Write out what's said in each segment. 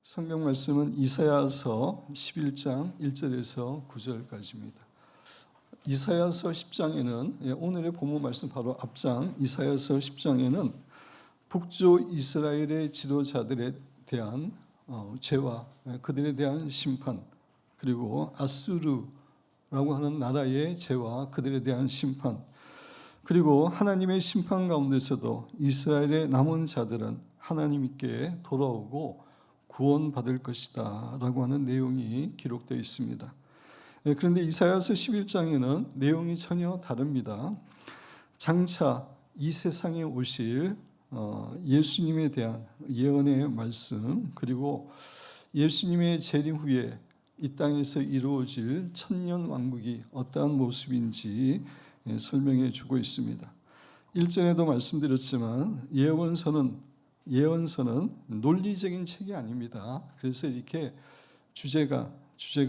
성경 말씀은 이사야서 11장 1절에서 9절까지입니다. 이사야서 10장에는 오늘의 본문 말씀 바로 앞장 이사야서 10장에는 북조 이스라엘의 지도자들에 대한 죄와 그들에 대한 심판, 그리고 아수르라고 하는 나라의 죄와 그들에 대한 심판, 그리고 하나님의 심판 가운데서도 이스라엘의 남은 자들은 하나님께 돌아오고 구원받을 것이다 라고 하는 내용이 기록되어 있습니다. 그런데 이사야서 11장에는 내용이 전혀 다릅니다. 장차 이 세상에 오실 예수님에 대한 예언의 말씀, 그리고 예수님의 재림 후에 이 땅에서 이루어질 천년 왕국이 어떠한 모습인지 설명해 주고 있습니다. 1절에도 말씀드렸지만 예언서는 논리적인 책이 아닙니다. 그래서 이렇게 주제가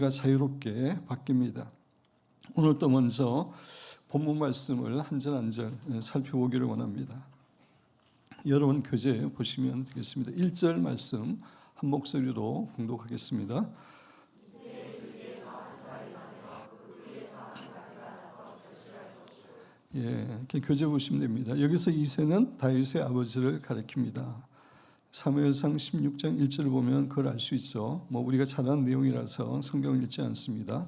자유롭게 바뀝니다. 오늘 또 먼저 본문 말씀을 한 절 한 절 살펴보기를 원합니다. 여러분 교재 보시면 되겠습니다. 1절 말씀 한 목소리로 봉독하겠습니다. 이렇게 교재 보시면 됩니다. 여기서 이새는 다윗의 아버지를 가리킵니다. 사무엘상 16장 1절을 보면 그걸 알 수 있죠. 우리가 잘 아는 내용이라서 성경을 읽지 않습니다.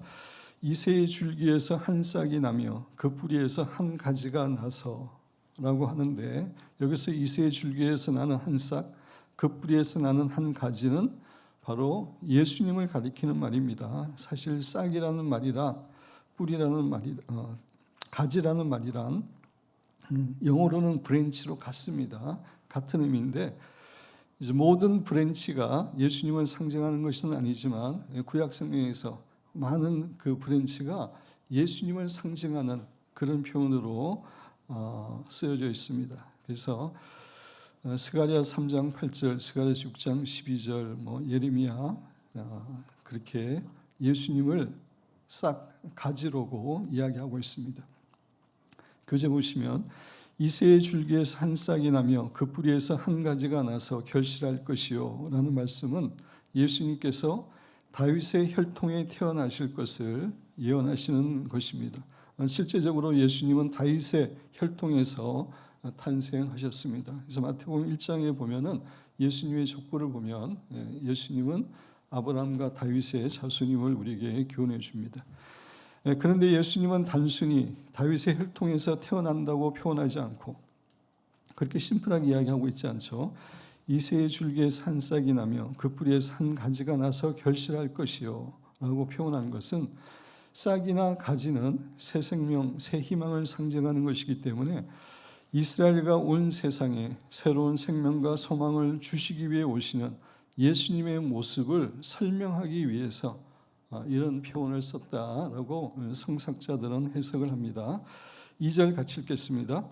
이새의 줄기에서 한 싹이 나며 그 뿌리에서 한 가지가 나서 라고 하는데, 여기서 이새의 줄기에서 나는 한 싹, 그 뿌리에서 나는 한 가지는 바로 예수님을 가리키는 말입니다. 사실 싹이라는 말이라 뿌리라는 말이 가지라는 말이란 영어로는 브랜치로 같습니다. 같은 의미인데, 이제 모든 브랜치가 예수님을 상징하는 것은 아니지만 구약 성경에서 많은 그 브랜치가 예수님을 상징하는 그런 표현으로 쓰여져 있습니다. 그래서 스가랴 3장 8절, 스가랴 6장 12절, 예레미야 그렇게 예수님을 싹 가지로고 이야기하고 있습니다. 교재 보시면 이새의 줄기에서 한 싹이 나며 그 뿌리에서 한 가지가 나서 결실할 것이요 라는 말씀은 예수님께서 다윗의 혈통에 태어나실 것을 예언하시는 것입니다. 실제적으로 예수님은 다윗의 혈통에서 탄생하셨습니다. 그래서 마태복음 1장에 보면은 예수님의 족보를 보면 예수님은 아브라함과 다윗의 자손임을 우리에게 교훈해 줍니다. 그런데 예수님은 단순히 다윗의 혈통에서 태어난다고 표현하지 않고 그렇게 심플하게 이야기하고 있지 않죠. 이새의 줄기에서 한 싹이 나며 그 뿌리에서 한 가지가 나서 결실할 것이요 라고 표현한 것은, 싹이나 가지는 새 생명, 새 희망을 상징하는 것이기 때문에 이스라엘과 온 세상에 새로운 생명과 소망을 주시기 위해 오시는 예수님의 모습을 설명하기 위해서 이런 표현을 썼다라고 성학자들은 해석을 합니다. 2절 같이 읽겠습니다.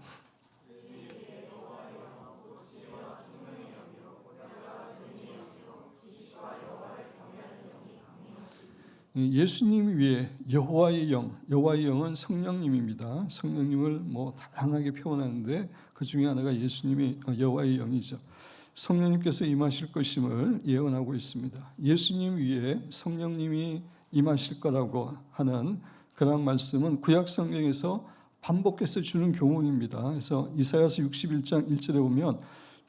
예수님 위에 여호와의 영은 성령님입니다. 성령님을 다양하게 표현하는데 그 중에 하나가 예수님이 여호와의 영이죠. 성령님께서 임하실 것임을 예언하고 있습니다. 예수님 위에 성령님이 임하실 거라고 하는 그런 말씀은 구약 성경에서 반복해서 주는 교훈입니다. 그래서 이사야서 61장 1절에 보면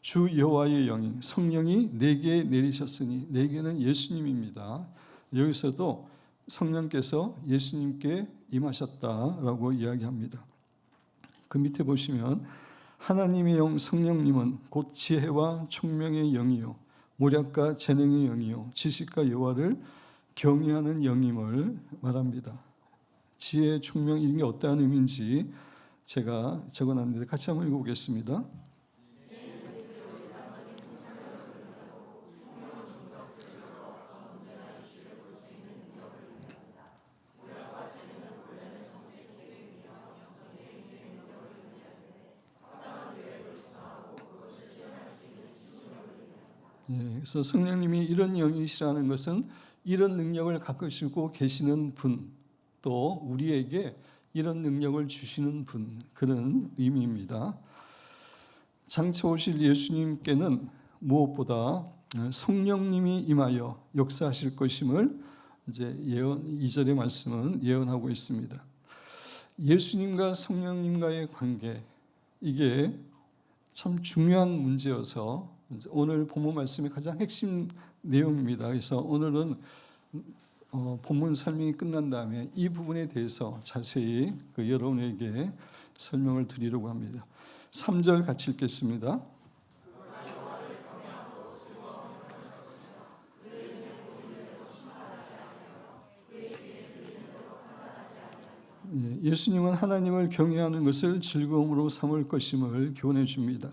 주 여호와의 영이 성령이 내게 내리셨으니, 내게는 예수님입니다. 여기서도 성령께서 예수님께 임하셨다라고 이야기합니다. 그 밑에 보시면 하나님의 영 성령님은 곧 지혜와 총명의 영이요 모략과 재능의 영이요 지식과 여호와를 경외하는 영임을 말합니다. 지혜, 총명 이런 게 어떠한 의미인지 제가 적어놨는데 같이 한번 읽어보겠습니다. 그래서 성령님이 이런 영이시라는 것은 이런 능력을 가지고 계시는 분, 또 우리에게 이런 능력을 주시는 분, 그런 의미입니다. 장차 오실 예수님께는 무엇보다 성령님이 임하여 역사하실 것임을 이제 예언 2절의 말씀은 예언하고 있습니다. 예수님과 성령님과의 관계, 이게 참 중요한 문제여서 오늘 본문 말씀의 가장 핵심 내용입니다. 그래서 오늘은 본문 설명이 끝난 다음에 이 부분에 대해서 자세히 여러분에게 설명을 드리려고 합니다. 3절 같이 읽겠습니다. 예수님은 하나님을 경외하는 것을 즐거움으로 삼을 것임을 교훈해 줍니다.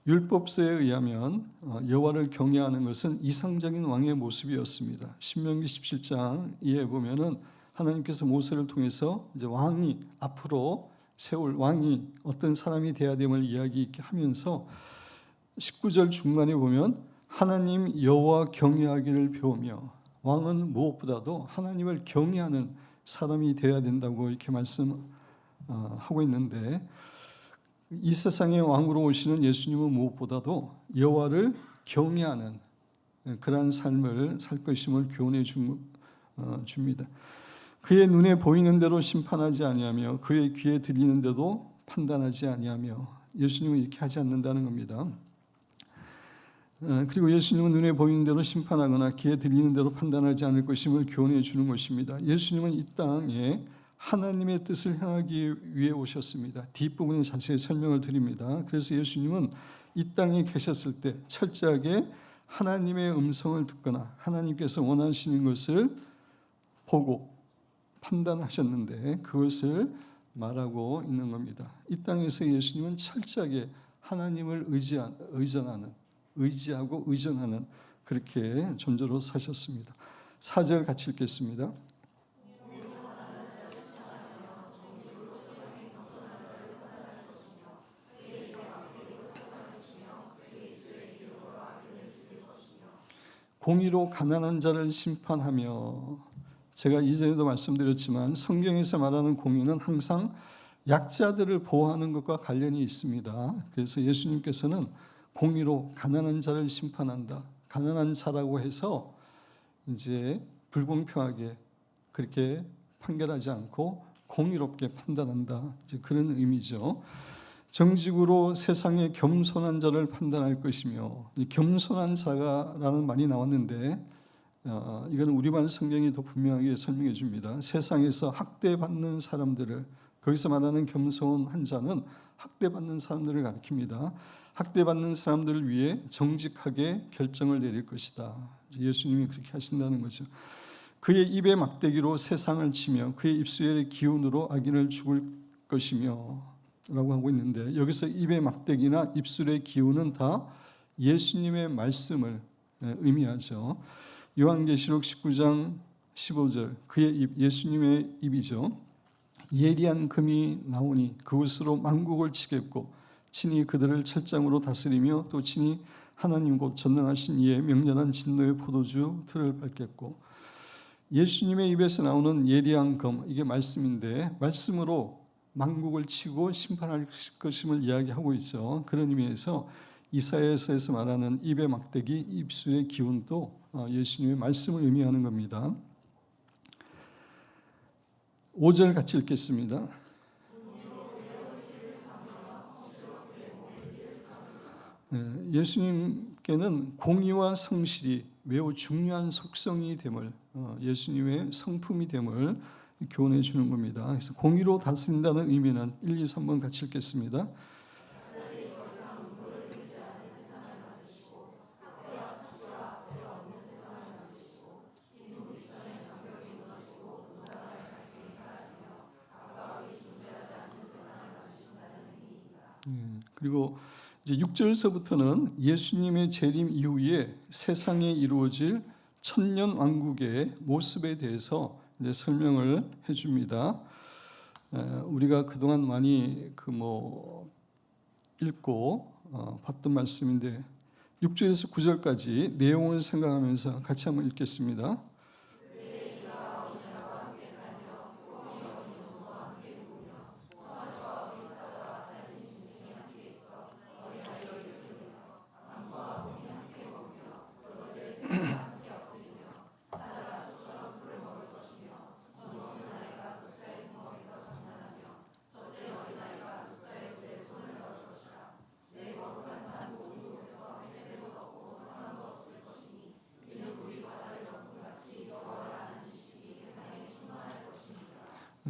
율법서에 의하면 여호와를 경외하는 것은 이상적인 왕의 모습이었습니다. 신명기 17장 이에 보면은 하나님께서 모세를 통해서 이제 왕이 앞으로 세울 왕이 어떤 사람이 되어야 됨을 이야기하면서 19절 중간에 보면 하나님 여호와 경외하기를 배우며 왕은 무엇보다도 하나님을 경외하는 사람이 되어야 된다고 이렇게 말씀하고 있는데 이 세상의 왕으로 오시는 예수님은 무엇보다도 여호와를 경외하는 그러한 삶을 살 것임을 교훈해 줍니다. 그의 눈에 보이는 대로 심판하지 아니하며 그의 귀에 들리는 데도 판단하지 아니하며 예수님은 이렇게 하지 않는다는 겁니다. 그리고 예수님은 눈에 보이는 대로 심판하거나 귀에 들리는 대로 판단하지 않을 것임을 교훈해 주는 것입니다. 예수님은 이 땅에 하나님의 뜻을 행하기 위해 오셨습니다. 뒷부분에 자세히 설명을 드립니다. 그래서 예수님은 이 땅에 계셨을 때 철저하게 하나님의 음성을 듣거나 하나님께서 원하시는 것을 보고 판단하셨는데 그것을 말하고 있는 겁니다. 이 땅에서 예수님은 철저하게 하나님을 의지하고 의존하는 그렇게 존재로 사셨습니다. 4절 같이 읽겠습니다. 공의로 가난한 자를 심판하며, 제가 이전에도 말씀드렸지만 성경에서 말하는 공의는 항상 약자들을 보호하는 것과 관련이 있습니다. 그래서 예수님께서는 공의로 가난한 자를 심판한다. 가난한 자라고 해서 이제 불공평하게 그렇게 판결하지 않고 공의롭게 판단한다. 이제 그런 의미죠. 정직으로 세상의 겸손한 자를 판단할 것이며, 겸손한 자라는 말이 나왔는데 이건 우리말 성경이 더 분명하게 설명해 줍니다. 세상에서 학대받는 사람들을, 거기서 말하는 겸손한 자는 학대받는 사람들을 가리킵니다. 학대받는 사람들을 위해 정직하게 결정을 내릴 것이다. 예수님이 그렇게 하신다는 거죠. 그의 입의 막대기로 세상을 치며 그의 입술의 기운으로 악인을 죽을 것이며 라고 하고 있는데, 여기서 입의 막대기나 입술의 기운은 다 예수님의 말씀을 의미하죠. 요한계시록 19장 15절, 그의 입, 예수님의 입이죠. 예리한 금이 나오니 그것으로 만국을 치겠고 친히 그들을 철장으로 다스리며 또 친히 하나님 곧 전능하신 이의 명령한 진노의 포도주 틀을 밟겠고, 예수님의 입에서 나오는 예리한 금, 이게 말씀인데 말씀으로 만국을 치고 심판할 것임을 이야기하고 있죠. 그런 의미에서 이사야서에서 말하는 입의 막대기, 입술의 기운도 예수님의 말씀을 의미하는 겁니다. 5절 같이 읽겠습니다. 예수님께는 공의와 성실이 매우 중요한 속성이 됨을, 예수님의 성품이 됨을 교훈해 주는 겁니다. 그래서 공의로 다스린다는 의미는 1, 2, 3번 같이 읽겠습니다. 그리고 이제 6절서부터는 예수님의 재림 이후에 세상에 이루어질 천년 왕국의 모습에 대해서 이제 설명을 해줍니다. 우리가 그동안 많이 읽고 봤던 말씀인데 6절에서 9절까지 내용을 생각하면서 같이 한번 읽겠습니다.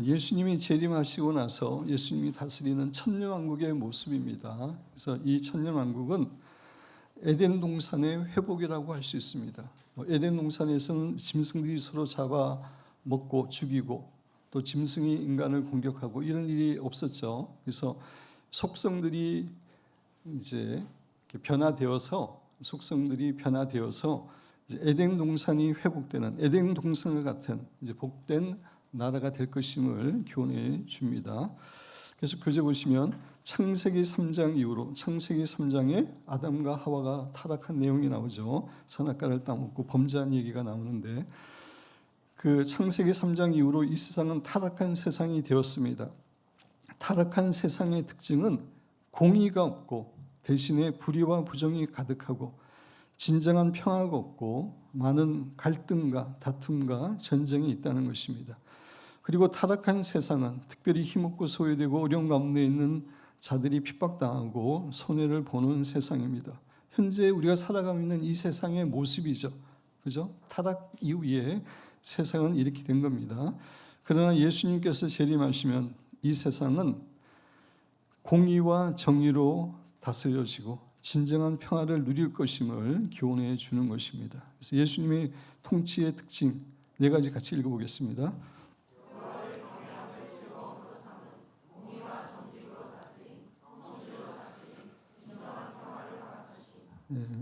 예수님이 재림하시고 나서 예수님이 다스리는 천년왕국의 모습입니다. 그래서 이 천년왕국은 에덴 동산의 회복이라고 할 수 있습니다. 에덴 동산에서는 짐승들이 서로 잡아 먹고 죽이고 또 짐승이 인간을 공격하고 이런 일이 없었죠. 그래서 속성들이 이제 변화되어서 이제 에덴 동산이 회복되는 에덴 동산과 같은 이제 복된 나라가 될 것임을 교훈해 줍니다. 그래서 교재 보시면 창세기 3장 이후로 창세기 3장에 아담과 하와가 타락한 내용이 나오죠. 선악과를 따먹고 범죄한 얘기가 나오는데 그 창세기 3장 이후로 이 세상은 타락한 세상이 되었습니다. 타락한 세상의 특징은 공의가 없고 대신에 불의와 부정이 가득하고 진정한 평화가 없고 많은 갈등과 다툼과 전쟁이 있다는 것입니다. 그리고 타락한 세상은 특별히 힘없고 소외되고 어려운 가운데 있는 자들이 핍박당하고 손해를 보는 세상입니다. 현재 우리가 살아가고 있는 이 세상의 모습이죠. 그죠? 타락 이후에 세상은 이렇게 된 겁니다. 그러나 예수님께서 재림하시면 이 세상은 공의와 정의로 다스려지고 진정한 평화를 누릴 것임을 교훈해 주는 것입니다. 그래서 예수님의 통치의 특징 4가지 같이 읽어보겠습니다.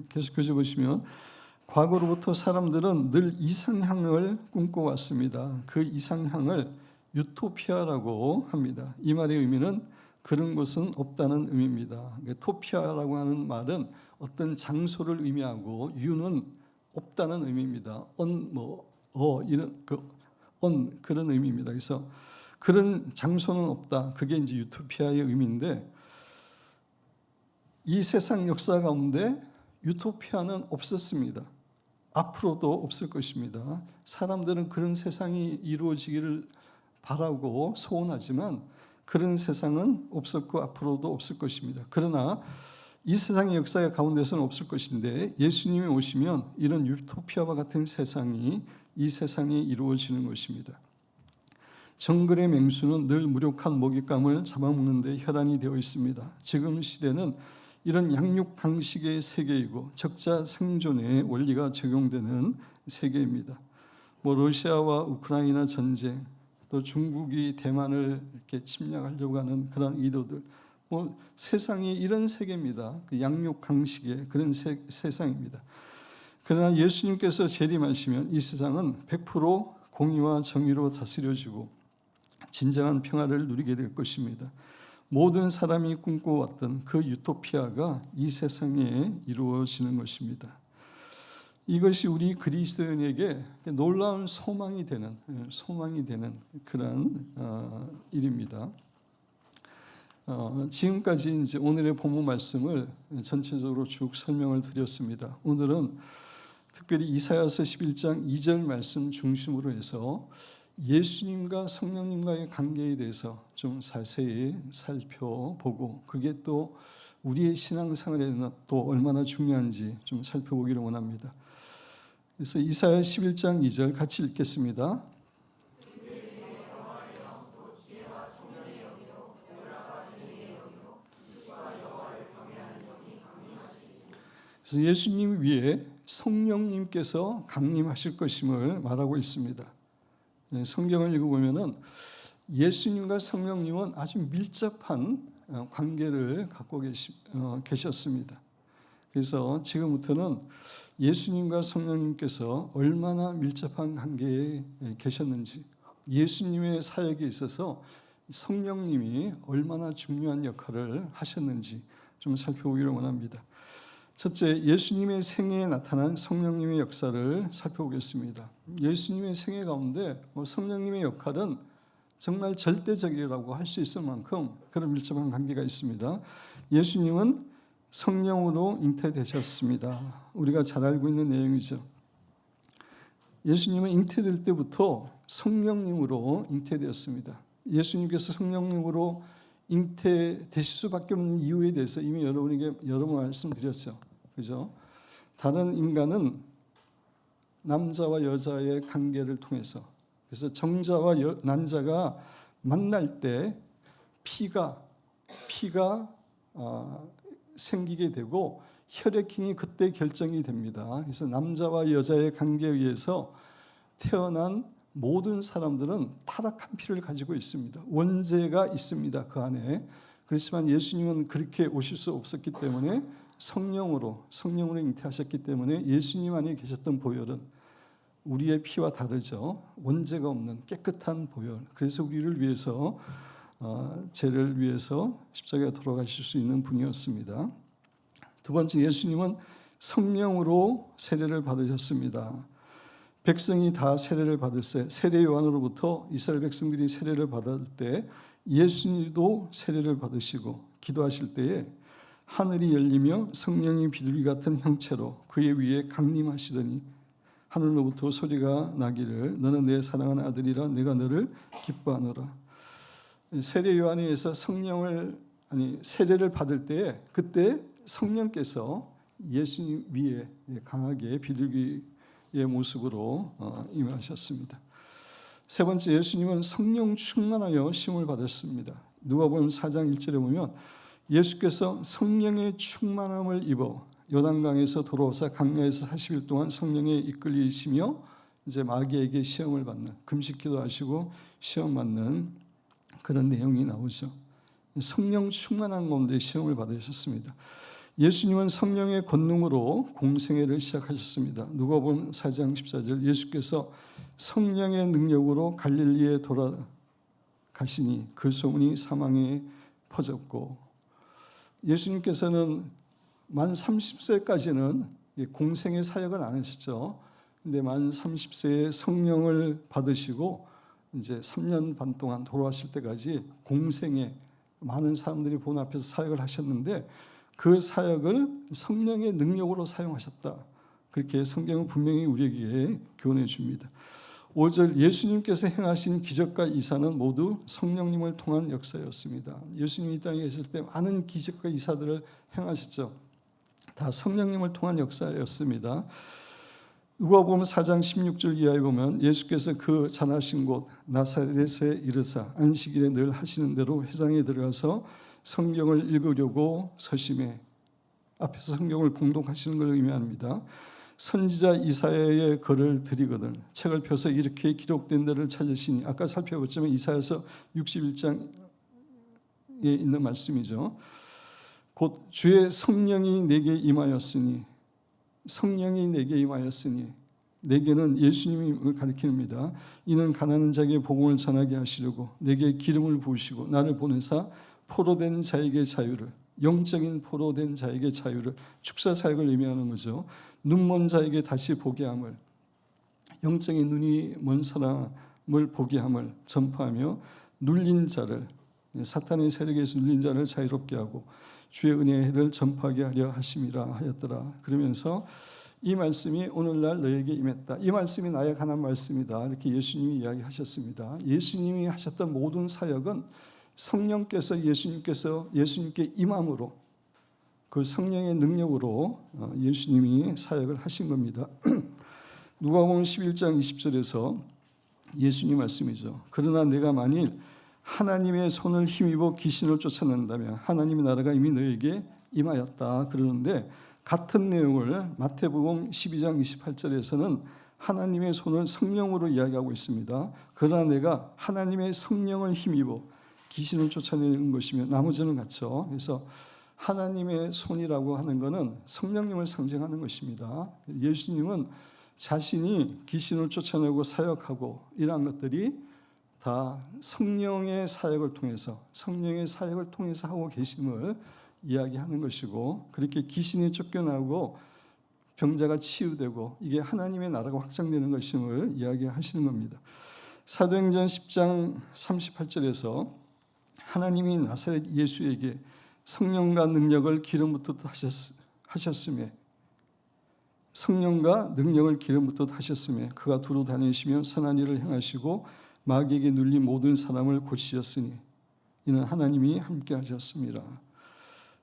계속 교재 보시면 과거로부터 사람들은 늘 이상향을 꿈꿔왔습니다. 그 이상향을 유토피아라고 합니다. 이 말의 의미는 그런 것은 없다는 의미입니다. 토피아라고 하는 말은 어떤 장소를 의미하고 유는 없다는 의미입니다. 이런 그런 의미입니다. 그래서 그런 장소는 없다. 그게 이제 유토피아의 의미인데 이 세상 역사 가운데 유토피아는 없었습니다. 앞으로도 없을 것입니다. 사람들은 그런 세상이 이루어지기를 바라고 소원하지만 그런 세상은 없었고 앞으로도 없을 것입니다. 그러나 이 세상의 역사 가운데서는 없을 것인데 예수님이 오시면 이런 유토피아와 같은 세상이 이 세상에 이루어지는 것입니다. 정글의 맹수는 늘 무력한 먹잇감을 잡아먹는 데 혈안이 되어 있습니다. 지금 시대는 이런 양육 강식의 세계이고 적자 생존의 원리가 적용되는 세계입니다. 러시아와 우크라이나 전쟁, 또 중국이 대만을 이렇게 침략하려고 하는 그런 의도들, 세상이 이런 세계입니다. 그 양육 강식의 그런 세상입니다. 그러나 예수님께서 재림하시면 이 세상은 100% 공의와 정의로 다스려지고 진정한 평화를 누리게 될 것입니다. 모든 사람이 꿈꿔왔던 그 유토피아가 이 세상에 이루어지는 것입니다. 이것이 우리 그리스도인에게 놀라운 소망이 되는 그런 일입니다. 지금까지 이제 오늘의 본문 말씀을 전체적으로 쭉 설명을 드렸습니다. 오늘은 특별히 이사야서 11장 2절 말씀 중심으로 해서 예수님과 성령님과의 관계에 대해서 좀 자세히 살펴보고 그게 또 우리의 신앙생활에는 또 얼마나 중요한지 좀 살펴보기를 원합니다. 그래서 이사야 11장 2절 같이 읽겠습니다. 그래서 예수님 위에 성령님께서 강림하실 것임을 말하고 있습니다. 성경을 읽어보면은 예수님과 성령님은 아주 밀접한 관계를 갖고 계셨습니다. 그래서 지금부터는 예수님과 성령님께서 얼마나 밀접한 관계에 계셨는지, 예수님의 사역에 있어서 성령님이 얼마나 중요한 역할을 하셨는지 좀 살펴보기를 원합니다. 첫째, 예수님의 생애에 나타난 성령님의 역사를 살펴보겠습니다. 예수님의 생애 가운데 성령님의 역할은 정말 절대적이라고 할 수 있을 만큼 그런 밀접한 관계가 있습니다. 예수님은 성령으로 잉태되셨습니다. 우리가 잘 알고 있는 내용이죠. 예수님은 잉태될 때부터 성령님으로 잉태되었습니다. 예수님께서 성령님으로 잉태되실 수밖에 없는 이유에 대해서 이미 여러분에게 여러 번 말씀드렸죠. 그죠? 다른 인간은 남자와 여자의 관계를 통해서, 그래서 정자와 난자가 만날 때 피가 생기게 되고 혈액형이 그때 결정이 됩니다. 그래서 남자와 여자의 관계에 의해서 태어난 모든 사람들은 타락한 피를 가지고 있습니다. 원죄가 있습니다. 그 안에. 그렇지만 예수님은 그렇게 오실 수 없었기 때문에 성령으로 잉태하셨기 때문에 예수님 안에 계셨던 보혈은 우리의 피와 다르죠. 원죄가 없는 깨끗한 보혈. 그래서 우리를 위해서 죄를 위해서 십자가에 돌아가실 수 있는 분이었습니다. 두 번째, 예수님은 성령으로 세례를 받으셨습니다. 백성이 다 세례를 받았어요. 세례 요한으로부터 이스라엘 백성들이 세례를 받을 때 예수님도 세례를 받으시고 기도하실 때에 하늘이 열리며 성령이 비둘기 같은 형체로 그의 위에 강림하시더니 하늘로부터 소리가 나기를 너는 내 사랑하는 아들이라 내가 너를 기뻐하노라. 세례 요한에 의해서 세례를 받을 때에 그때 성령께서 예수님 위에 강하게 비둘기의 모습으로 임하셨습니다. 세 번째, 예수님은 성령 충만하여 시험을 받았습니다. 누가복음 4장 1절에 보면 예수께서 성령의 충만함을 입어 요단강에서 돌아오사 강야에서 40일 동안 성령에 이끌리시며 이제 마귀에게 시험을 받는, 금식기도 하시고 시험 받는 그런 내용이 나오죠. 성령 충만한 가운데 시험을 받으셨습니다. 예수님은 성령의 권능으로 공생애를 시작하셨습니다. 누가복음 4장 14절 예수께서 성령의 능력으로 갈릴리에 돌아가시니 그 소문이 사방에 퍼졌고, 예수님께서는 만 30세까지는 공생의 사역을 안 하셨죠. 근데 만 30세에 성령을 받으시고 이제 3년 반 동안 돌아가실 때까지 공생에 많은 사람들이 본 앞에서 사역을 하셨는데 그 사역을 성령의 능력으로 사용하셨다. 그렇게 성경은 분명히 우리에게 교훈해 줍니다. 5절 예수님께서 행하신 기적과 이사는 모두 성령님을 통한 역사였습니다. 예수님이 이 땅에 계실 때 많은 기적과 이사들을 행하셨죠. 다 성령님을 통한 역사였습니다. 누가복음 4장 16절 이하에 보면 예수께서 그 자라신 곳 나사렛에 이르사 안식일에 늘 하시는 대로 회당에 들어가서 성경을 읽으려고 서심해, 앞에서 성경을 봉독하시는 걸 의미합니다. 선지자 이사야의 글을 드리거든 책을 펴서 이렇게 기록된 데를 찾으시니, 아까 살펴봤지만 이사야서 61장에 있는 말씀이죠. 곧 주의 성령이 내게 임하였으니, 성령이 내게 임하였으니, 내게는 예수님을 가리킵니다. 이는 가난한 자에게 복음을 전하게 하시려고 내게 기름을 부으시고 나를 보내사 포로된 자에게 자유를, 영적인 포로된 자에게 자유를, 축사 사역을 의미하는 거죠. 눈먼 자에게 다시 보게 함을, 영적인 눈이 먼 사람을 보게 함을 전파하며 눌린 자를, 사탄의 세력에서 눌린 자를 자유롭게 하고 주의 은혜를 전파하게 하려 하심이라 하였더라. 그러면서 이 말씀이 오늘날 너에게 임했다. 이 말씀이 나에 관한 말씀이다. 이렇게 예수님이 이야기하셨습니다. 예수님이 하셨던 모든 사역은 성령께서 예수님께 임함으로, 그 성령의 능력으로 예수님이 사역을 하신 겁니다. 누가복음 11장 20절에서 예수님 말씀이죠. 그러나 내가 만일 하나님의 손을 힘입어 귀신을 쫓아낸다면 하나님의 나라가 이미 너에게 임하였다 그러는데, 같은 내용을 마태복음 12장 28절에서는 하나님의 손을 성령으로 이야기하고 있습니다. 그러나 내가 하나님의 성령을 힘입어 귀신을 쫓아내는 것이며, 나머지는 같죠. 그래서 하나님의 손이라고 하는 것은 성령님을 상징하는 것입니다. 예수님은 자신이 귀신을 쫓아내고 사역하고 이러한 것들이 다 성령의 사역을 통해서 하고 계심을 이야기하는 것이고, 그렇게 귀신이 쫓겨나고 병자가 치유되고 이게 하나님의 나라가 확장되는 것임을 이야기하시는 겁니다. 사도행전 10장 38절에서 하나님이 나사렛 예수에게 성령과 능력을 기름 붓듯 하셨음에, 성령과 능력을 기름 붓듯 하셨음에 그가 두루 다니시며 선한 일을 행하시고 마귀에게 눌린 모든 사람을 고치셨으니 이는 하나님이 함께 하셨습니다.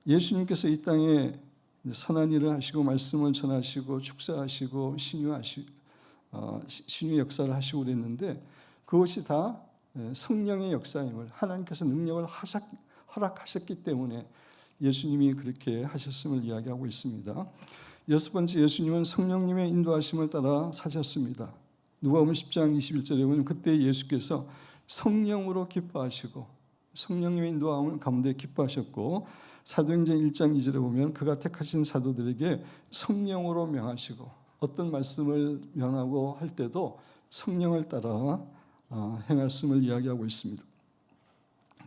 예수님께서 이 땅에 선한 일을 하시고 말씀을 전하시고 축사하시고 신유 역사를 하시고 그랬는데 그것이 다 성령의 역사임을 하나님께서 능력을 허락하셨기 때문에 예수님이 그렇게 하셨음을 이야기하고 있습니다. 여섯 번째, 예수님은 성령님의 인도하심을 따라 사셨습니다. 누가복음 10장 21절에 보면 그때 예수께서 성령으로 기뻐하시고 성령님의 인도함을 가운데 기뻐하셨고, 사도행전 1장 2절에 보면 그가 택하신 사도들에게 성령으로 명하시고, 어떤 말씀을 명하고 할 때도 성령을 따라 행하심을 이야기하고 있습니다.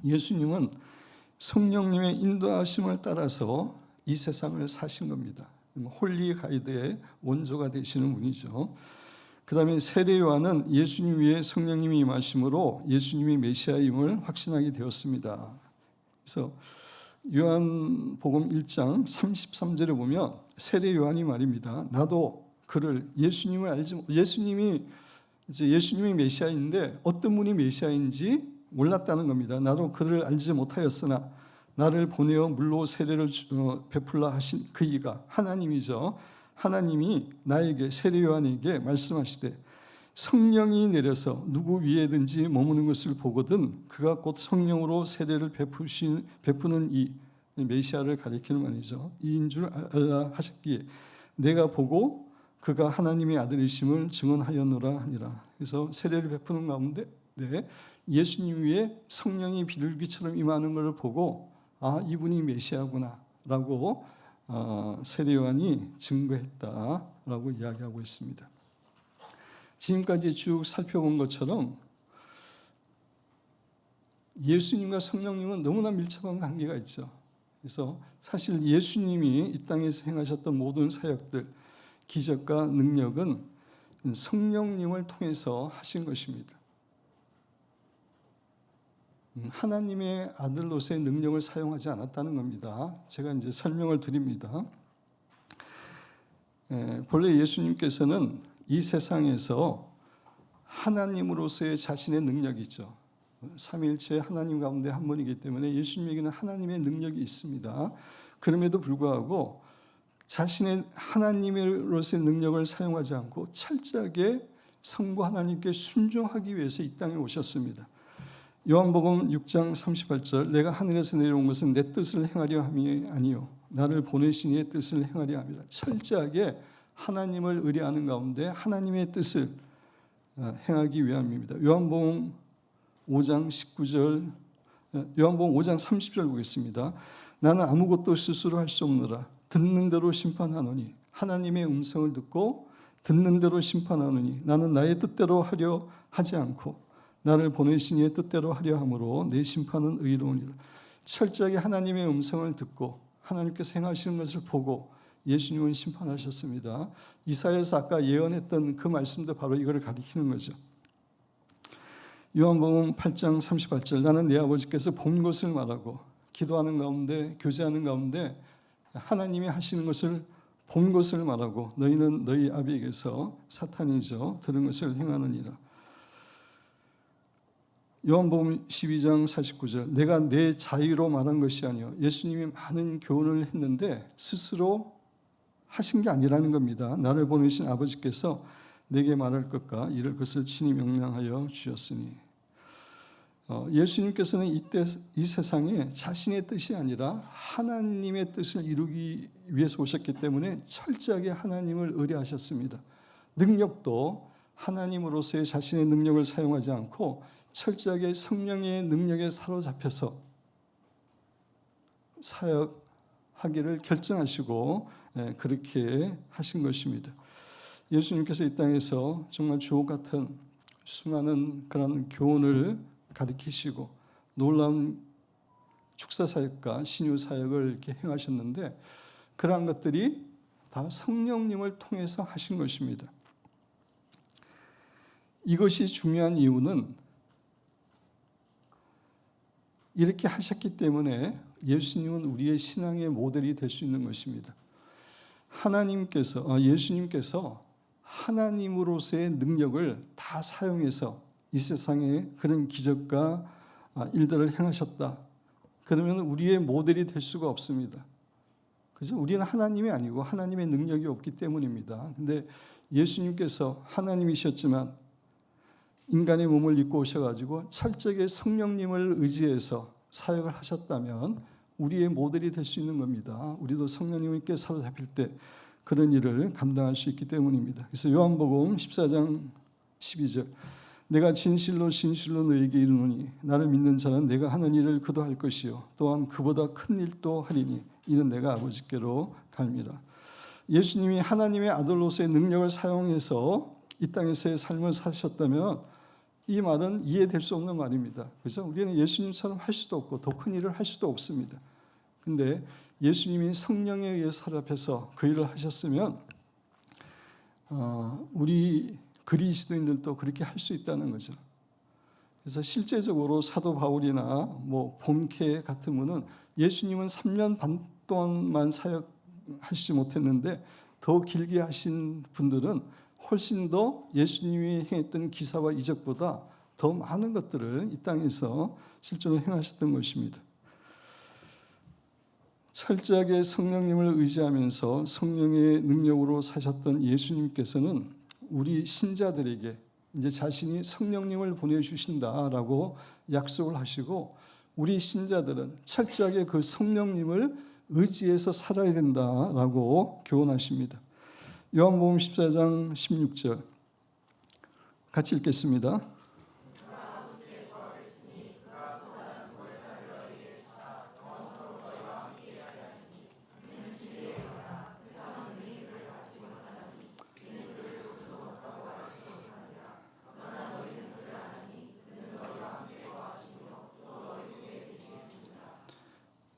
예수님은 성령님의 인도하심을 따라서 이 세상을 사신 겁니다. 홀리 가이드의 원조가 되시는 분이죠. 그 다음에 세례 요한은 예수님 위에 성령님이 임하심으로 예수님이 메시아임을 확신하게 되었습니다. 그래서 요한복음 1장 33절에 보면 세례 요한이 말입니다. 나도 그를 예수님이 메시아인데 어떤 분이 메시아인지 몰랐다는 겁니다. 나도 그를 알지 못하였으나 나를 보내어 물로 세례를 베풀라 하신 그 이가 하나님이죠. 하나님이 나에게, 세례 요한에게 말씀하시되 성령이 내려서 누구 위에든지 머무는 것을 보거든 그가 곧 성령으로 세례를 베푸는 이 메시아를 가리키는 말이죠. 이인 줄 알라 하셨기에 내가 보고 그가 하나님의 아들이심을 증언하였노라 하니라. 그래서 세례를 베푸는 가운데 예수님 위에 성령이 비둘기처럼 임하는 것을 보고 이분이 메시아구나 라고 세례 요한이 증거했다라고 이야기하고 있습니다. 지금까지 쭉 살펴본 것처럼 예수님과 성령님은 너무나 밀접한 관계가 있죠. 그래서 사실 예수님이 이 땅에서 행하셨던 모든 사역들, 기적과 능력은 성령님을 통해서 하신 것입니다. 하나님의 아들로서의 능력을 사용하지 않았다는 겁니다. 제가 이제 설명을 드립니다. 본래 예수님께서는 이 세상에서 하나님으로서의 자신의 능력이죠. 삼위일체 하나님 가운데 한 분이기 때문에 예수님에게는 하나님의 능력이 있습니다. 그럼에도 불구하고 자신의 하나님으로서의 능력을 사용하지 않고 철저하게 성부 하나님께 순종하기 위해서 이 땅에 오셨습니다. 요한복음 6장 38절 내가 하늘에서 내려온 것은 내 뜻을 행하려 함이 아니요 나를 보내신 이의 뜻을 행하려 함이라. 철저하게 하나님을 의뢰하는 가운데 하나님의 뜻을 행하기 위함입니다. 요한복음 5장 19절, 요한복음 5장 30절 보겠습니다. 나는 아무것도 스스로 할 수 없노라. 듣는 대로 심판하노니 하나님의 음성을 듣고 듣는 대로 심판하노니 나는 나의 뜻대로 하려 하지 않고 나를 보내신 이의 뜻대로 하려 함으로 내 심판은 의로우니라. 철저하게 하나님의 음성을 듣고 하나님께서 행하시는 것을 보고 예수님은 심판하셨습니다. 이사야에서 아까 예언했던 그 말씀도 바로 이걸 가리키는 거죠. 요한복음 8장 38절 나는 내 아버지께서 본 것을 말하고 기도하는 가운데 교제하는 가운데 하나님이 하시는 것을 본 것을 말하고 너희는 너희 아비에게서 사탄이죠 들은 것을 행하느니라. 요한복음 12장 49절 내가 내 자유로 말한 것이 아니요 예수님이 많은 교훈을 했는데 스스로 하신 게 아니라는 겁니다. 나를 보내신 아버지께서 내게 말할 것과 이럴 것을 친히 명령하여 주셨으니 예수님께서는 이 세상에 자신의 뜻이 아니라 하나님의 뜻을 이루기 위해서 오셨기 때문에 철저하게 하나님을 의뢰하셨습니다. 능력도 하나님으로서의 자신의 능력을 사용하지 않고 철저하게 성령의 능력에 사로잡혀서 사역하기를 결정하시고 그렇게 하신 것입니다. 예수님께서 이 땅에서 정말 주옥 같은 수많은 그런 교훈을 가르치시고 놀라운 축사사역과 신유사역을 이렇게 행하셨는데 그러한 것들이 다 성령님을 통해서 하신 것입니다. 이것이 중요한 이유는 이렇게 하셨기 때문에 예수님은 우리의 신앙의 모델이 될 수 있는 것입니다. 예수님께서 하나님으로서의 능력을 다 사용해서 이 세상에 그런 기적과 일들을 행하셨다. 그러면 우리의 모델이 될 수가 없습니다. 그래서 우리는 하나님이 아니고 하나님의 능력이 없기 때문입니다. 근데 예수님께서 하나님이셨지만 인간의 몸을 입고 오셔가지고 철저하게 성령님을 의지해서 사역을 하셨다면 우리의 모델이 될 수 있는 겁니다. 우리도 성령님께 사로잡힐 때 그런 일을 감당할 수 있기 때문입니다. 그래서 요한복음 14장 12절 내가 진실로 진실로 너에게 이르노니 나를 믿는 자는 내가 하는 일을 그도 할 것이요 또한 그보다 큰 일도 하리니 이는 내가 아버지께로 갈미라. 예수님이 하나님의 아들로서의 능력을 사용해서 이 땅에서의 삶을 사셨다면 이 말은 이해될 수 없는 말입니다. 그래서 우리는 예수님처럼 할 수도 없고 더 큰 일을 할 수도 없습니다. 근데 예수님이 성령에 의해 사람해서 그 일을 하셨으면 우리 그리스도인들도 그렇게 할 수 있다는 거죠. 그래서 실제적으로 사도 바울이나 뭐 본캐 같은 분은 예수님은 3년 반 동안만 사역하시지 못했는데 더 길게 하신 분들은 훨씬 더 예수님이 행했던 기사와 이적보다 더 많은 것들을 이 땅에서 실제로 행하셨던 것입니다. 철저하게 성령님을 의지하면서 성령의 능력으로 사셨던 예수님께서는 우리 신자들에게 이제 자신이 성령님을 보내주신다라고 약속을 하시고 우리 신자들은 철저하게 그 성령님을 의지해서 살아야 된다라고 교훈하십니다. 요한복음 14장 16절 같이 읽겠습니다.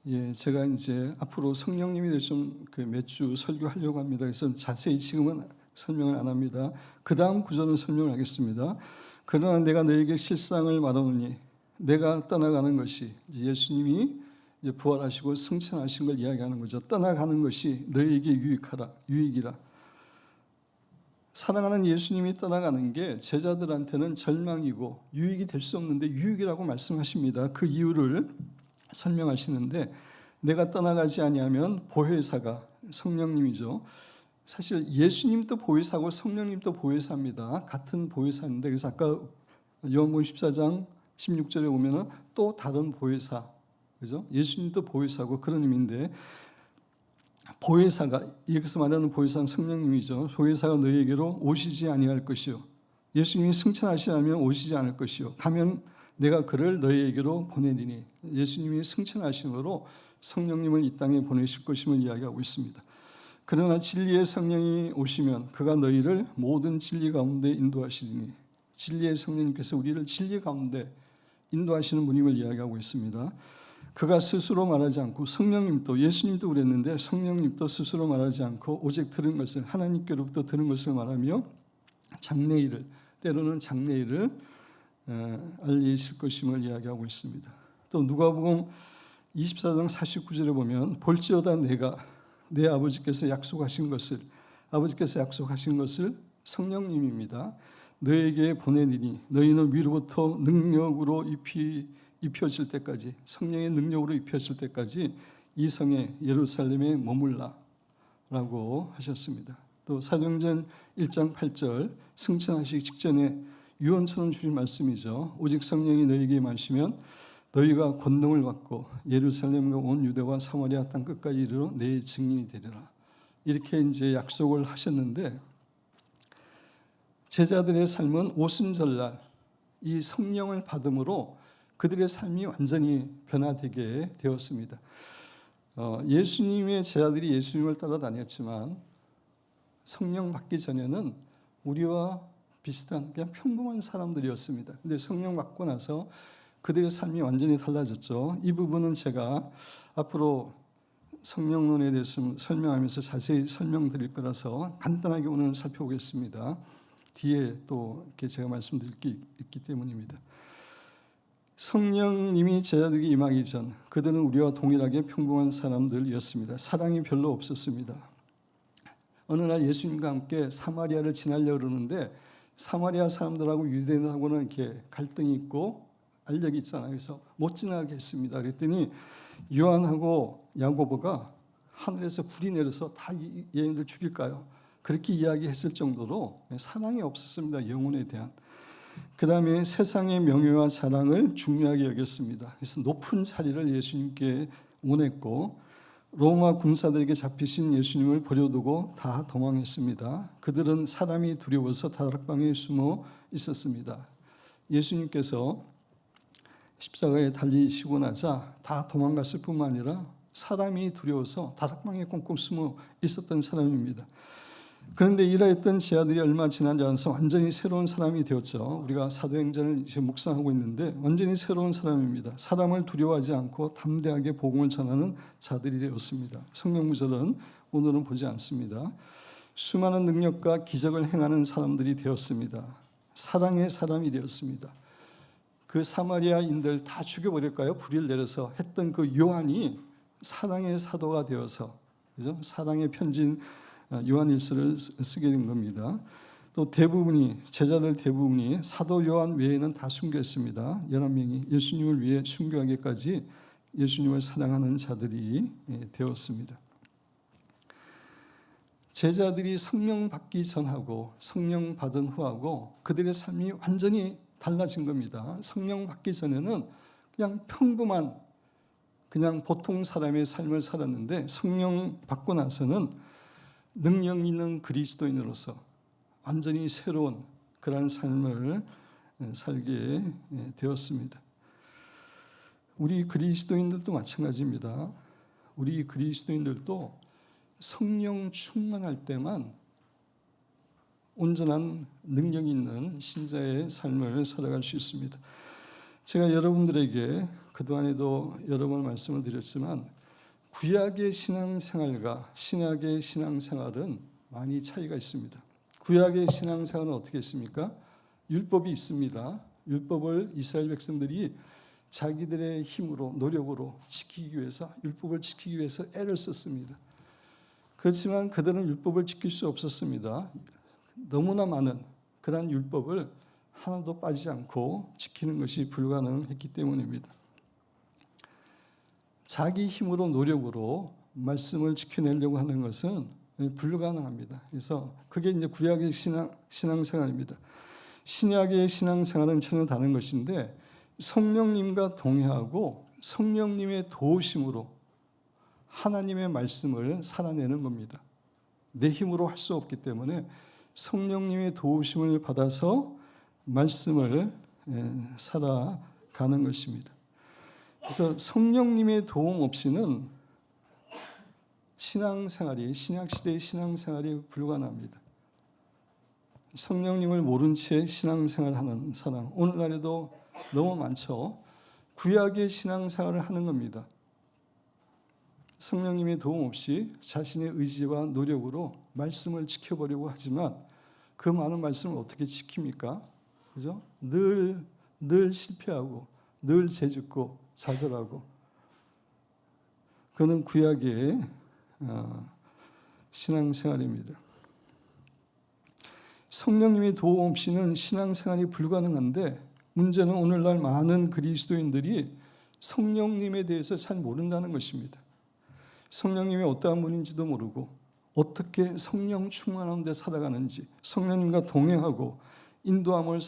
예, 제가 이제 앞으로 성령님에 대해서 좀 몇 주 설교하려고 합니다. 그래서 자세히 지금은 설명을 안 합니다. 그 다음 구절은 설명을 하겠습니다. 그러나 내가 너에게 실상을 말하노니 내가 떠나가는 것이 예수님이 이제 부활하시고 승천하신 걸 이야기하는 거죠. 떠나가는 것이 너에게 유익이라. 사랑하는 예수님이 떠나가는 게 제자들한테는 절망이고 유익이 될 수 없는데 유익이라고 말씀하십니다. 그 이유를 설명하시는데 내가 떠나가지 아니하면 보혜사가 성령님이죠. 사실 예수님도 보혜사고 성령님도 보혜사입니다. 같은 보혜사인데 그래서 아까 요한복음 14장 16절에 보면은 또 다른 보혜사, 그죠? 예수님도 보혜사고 그런 의미인데 보혜사가 여기서 말하는 보혜사는 성령님이죠. 보혜사가 너희에게로 오시지 아니할 것이요. 예수님이 승천하시려면 오시지 않을 것이요. 가면 내가 그를 너희에게로 보내리니 예수님이 승천하심으로 성령님을 이 땅에 보내실 것임을 이야기하고 있습니다. 그러나 진리의 성령이 오시면 그가 너희를 모든 진리 가운데 인도하시리니 진리의 성령님께서 우리를 진리 가운데 인도하시는 분임을 이야기하고 있습니다. 그가 스스로 말하지 않고 성령님도 예수님도 그랬는데 성령님도 스스로 말하지 않고 오직 들은 것을 하나님께로부터 들은 것을 말하며 장래일을 때로는 장래일을 알리실 것임을 이야기하고 있습니다. 또 누가복음 24장 49절에 보면 볼지어다 내가 내 아버지께서 약속하신 것을 성령님입니다. 너에게 보내리니 너희는 위로부터 능력으로 입혀질 때까지 성령의 능력으로 입혀질 때까지 이 성에 예루살렘에 머물라라고 하셨습니다. 또 사도행전 1장 8절 승천하시기 직전에 유언처럼 주신 말씀이죠. 오직 성령이 너희에게 임하시면 너희가 권능을 받고 예루살렘과 온 유대와 사마리아 땅 끝까지 이르러 내 증인이 되리라. 이렇게 이제 약속을 하셨는데 제자들의 삶은 오순절날 이 성령을 받음으로 그들의 삶이 완전히 변화되게 되었습니다. 예수님의 제자들이 예수님을 따라다녔지만 성령 받기 전에는 우리와 비슷한 그냥 평범한 사람들이었습니다. 근데 성령 받고 나서 그들의 삶이 완전히 달라졌죠. 이 부분은 제가 앞으로 성령론에 대해서 설명하면서 자세히 설명드릴 거라서 간단하게 오늘 살펴보겠습니다. 뒤에 또 이렇게 제가 말씀드릴 게 있기 때문입니다. 성령님이 제자들에게 임하기 전 그들은 우리와 동일하게 평범한 사람들이었습니다. 사랑이 별로 없었습니다. 어느 날 예수님과 함께 사마리아를 지나려고 그러는데 사마리아 사람들하고 유대인하고는 이렇게 갈등이 있고 알력이 있잖아요. 그래서 못 지나게 했습니다. 그랬더니 요한하고 야고보가 하늘에서 불이 내려서 다 얘네들 죽일까요? 그렇게 이야기했을 정도로 사랑이 없었습니다. 영혼에 대한. 그 다음에 세상의 명예와 자랑을 중요하게 여겼습니다. 그래서 높은 자리를 예수님께 원했고 로마 군사들에게 잡히신 예수님을 버려두고 다 도망했습니다. 그들은 사람이 두려워서 다락방에 숨어 있었습니다. 예수님께서 십자가에 달리시고 나자 다 도망갔을 뿐만 아니라 사람이 두려워서 다락방에 꽁꽁 숨어 있었던 사람입니다. 그런데 일하였던 제자들이 얼마 지나지 않아서 완전히 새로운 사람이 되었죠. 우리가 사도행전을 이제 묵상하고 있는데 완전히 새로운 사람입니다. 사람을 두려워하지 않고 담대하게 복음을 전하는 자들이 되었습니다. 성경 구절은 오늘은 보지 않습니다. 수많은 능력과 기적을 행하는 사람들이 되었습니다. 사랑의 사람이 되었습니다. 그 사마리아인들 다 죽여버릴까요? 불을 내려서 했던 그 요한이 사랑의 사도가 되어서, 그죠? 사랑의 편지인 요한일서를 쓰게 된 겁니다. 또 대부분이, 제자들 대부분이 사도 요한 외에는 다 순교했습니다. 11명이 예수님을 위해 순교하기까지 예수님을 사랑하는 자들이 되었습니다. 제자들이 성령 받기 전하고 성령 받은 후하고 그들의 삶이 완전히 달라진 겁니다. 성령 받기 전에는 그냥 평범한, 그냥 보통 사람의 삶을 살았는데 성령 받고 나서는 능력 있는 그리스도인으로서 완전히 새로운 그런 삶을 살게 되었습니다. 우리 그리스도인들도 마찬가지입니다. 우리 그리스도인들도 성령 충만할 때만 온전한 능력 있는 신자의 삶을 살아갈 수 있습니다. 제가 여러분들에게 그동안에도 여러 번 말씀을 드렸지만 구약의 신앙생활과 신약의 신앙생활은 많이 차이가 있습니다. 구약의 신앙생활은 어떻게 했습니까? 율법이 있습니다. 율법을 이스라엘 백성들이 자기들의 힘으로 노력으로 지키기 위해서, 율법을 지키기 위해서 애를 썼습니다. 그렇지만 그들은 율법을 지킬 수 없었습니다. 너무나 많은 그러한 율법을 하나도 빠지지 않고 지키는 것이 불가능했기 때문입니다. 자기 힘으로 노력으로 말씀을 지켜내려고 하는 것은 불가능합니다. 그래서 그게 이제 구약의 신앙생활입니다. 신약의 신앙생활은 전혀 다른 것인데 성령님과 동행하고 성령님의 도우심으로 하나님의 말씀을 살아내는 겁니다. 내 힘으로 할 수 없기 때문에 성령님의 도우심을 받아서 말씀을 살아가는 것입니다. 그래서 성령님의 도움 없이는 신앙생활이, 신약시대의 신앙생활이 불가능합니다. 성령님을 모른 채 신앙생활하는 사람, 오늘날에도 너무 많죠. 구약의 신앙생활을 하는 겁니다. 성령님의 도움 없이 자신의 의지와 노력으로 말씀을 지켜보려고 하지만 그 많은 말씀을 어떻게 지킵니까? 그죠? 늘 실패하고, 늘 죄짓고, 좌절하고. 그는 구약의 신앙생활입니다. 성령님의 도움 없이는 신앙생활이 불가능한데 문제는 오늘날 많은 그리스도인들이 성령님에 대해서 잘 모른다는 것입니다. 성령님이 어떠한 분인지도 모르고 어떻게 성령 충만한 데 살아가는지, 성령님과 동행하고 인도함을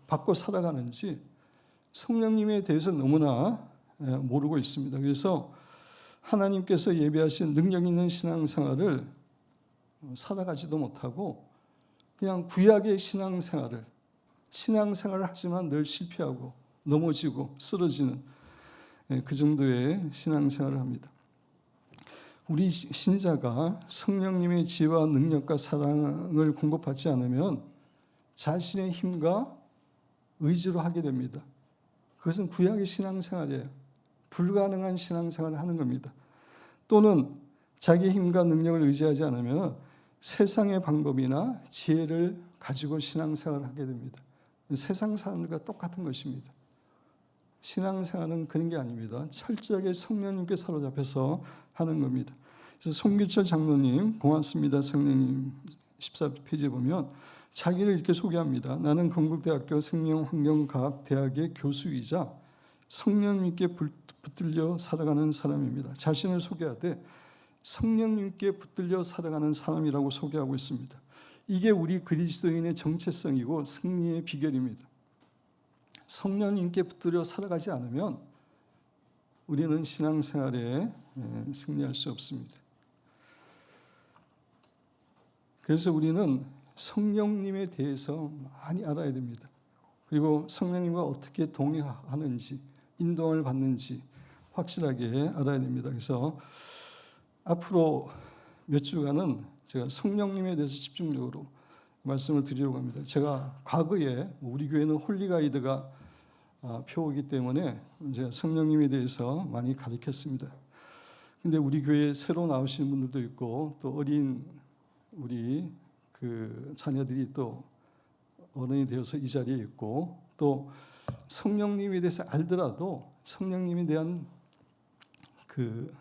받고 살아가는지 성령님에 대해서 너무나 모르고 있습니다. 그래서 하나님께서 예비하신 능력 있는 신앙생활을 살아가지도 못하고 그냥 구약의 신앙생활을 하지만 늘 실패하고 넘어지고 쓰러지는 그 정도의 신앙생활을 합니다. 우리 신자가 성령님의 지혜와 능력과 사랑을 공급받지 않으면 자신의 힘과 의지로 하게 됩니다. 그것은 구약의 신앙생활이에요. 불가능한 신앙생활을 하는 겁니다. 또는 자기 힘과 능력을 의지하지 않으면 세상의 방법이나 지혜를 가지고 신앙생활을 하게 됩니다. 세상 사람들과 똑같은 것입니다. 신앙생활은 그런 게 아닙니다. 철저하게 성령님께 사로잡혀서 하는 겁니다. 그래서 송기철 장로님, 고맙습니다 성령님 14페이지에 보면 자기를 이렇게 소개합니다. 나는 건국대학교 생명환경과학대학의 교수이자 성령님께 붙들려 살아가는 사람입니다. 자신을 소개하되 성령님께 붙들려 살아가는 사람이라고 소개하고 있습니다. 이게 우리 그리스도인의 정체성이고 승리의 비결입니다. 성령님께 붙들려 살아가지 않으면 우리는 신앙생활에 승리할 수 없습니다. 그래서 우리는 성령님에 대해서 많이 알아야 됩니다. 그리고 성령님과 어떻게 동행하는지, 인도를 받는지 확실하게 알아야 됩니다. 그래서 앞으로 몇 주간은 제가 성령님에 대해서 집중적으로 말씀을 드리려고 합니다. 제가 과거에 우리 교회는 홀리가이드가 표이기 때문에 제가 성령님에 대해서 많이 가르쳤습니다. 근데 우리 교회에 새로 나오시는 분들도 있고 또 어린 우리 그 자녀들이 또 어른이 되어서 이 자리에 있고 또 성령님에 대해서 알더라도 성령님에 대한 그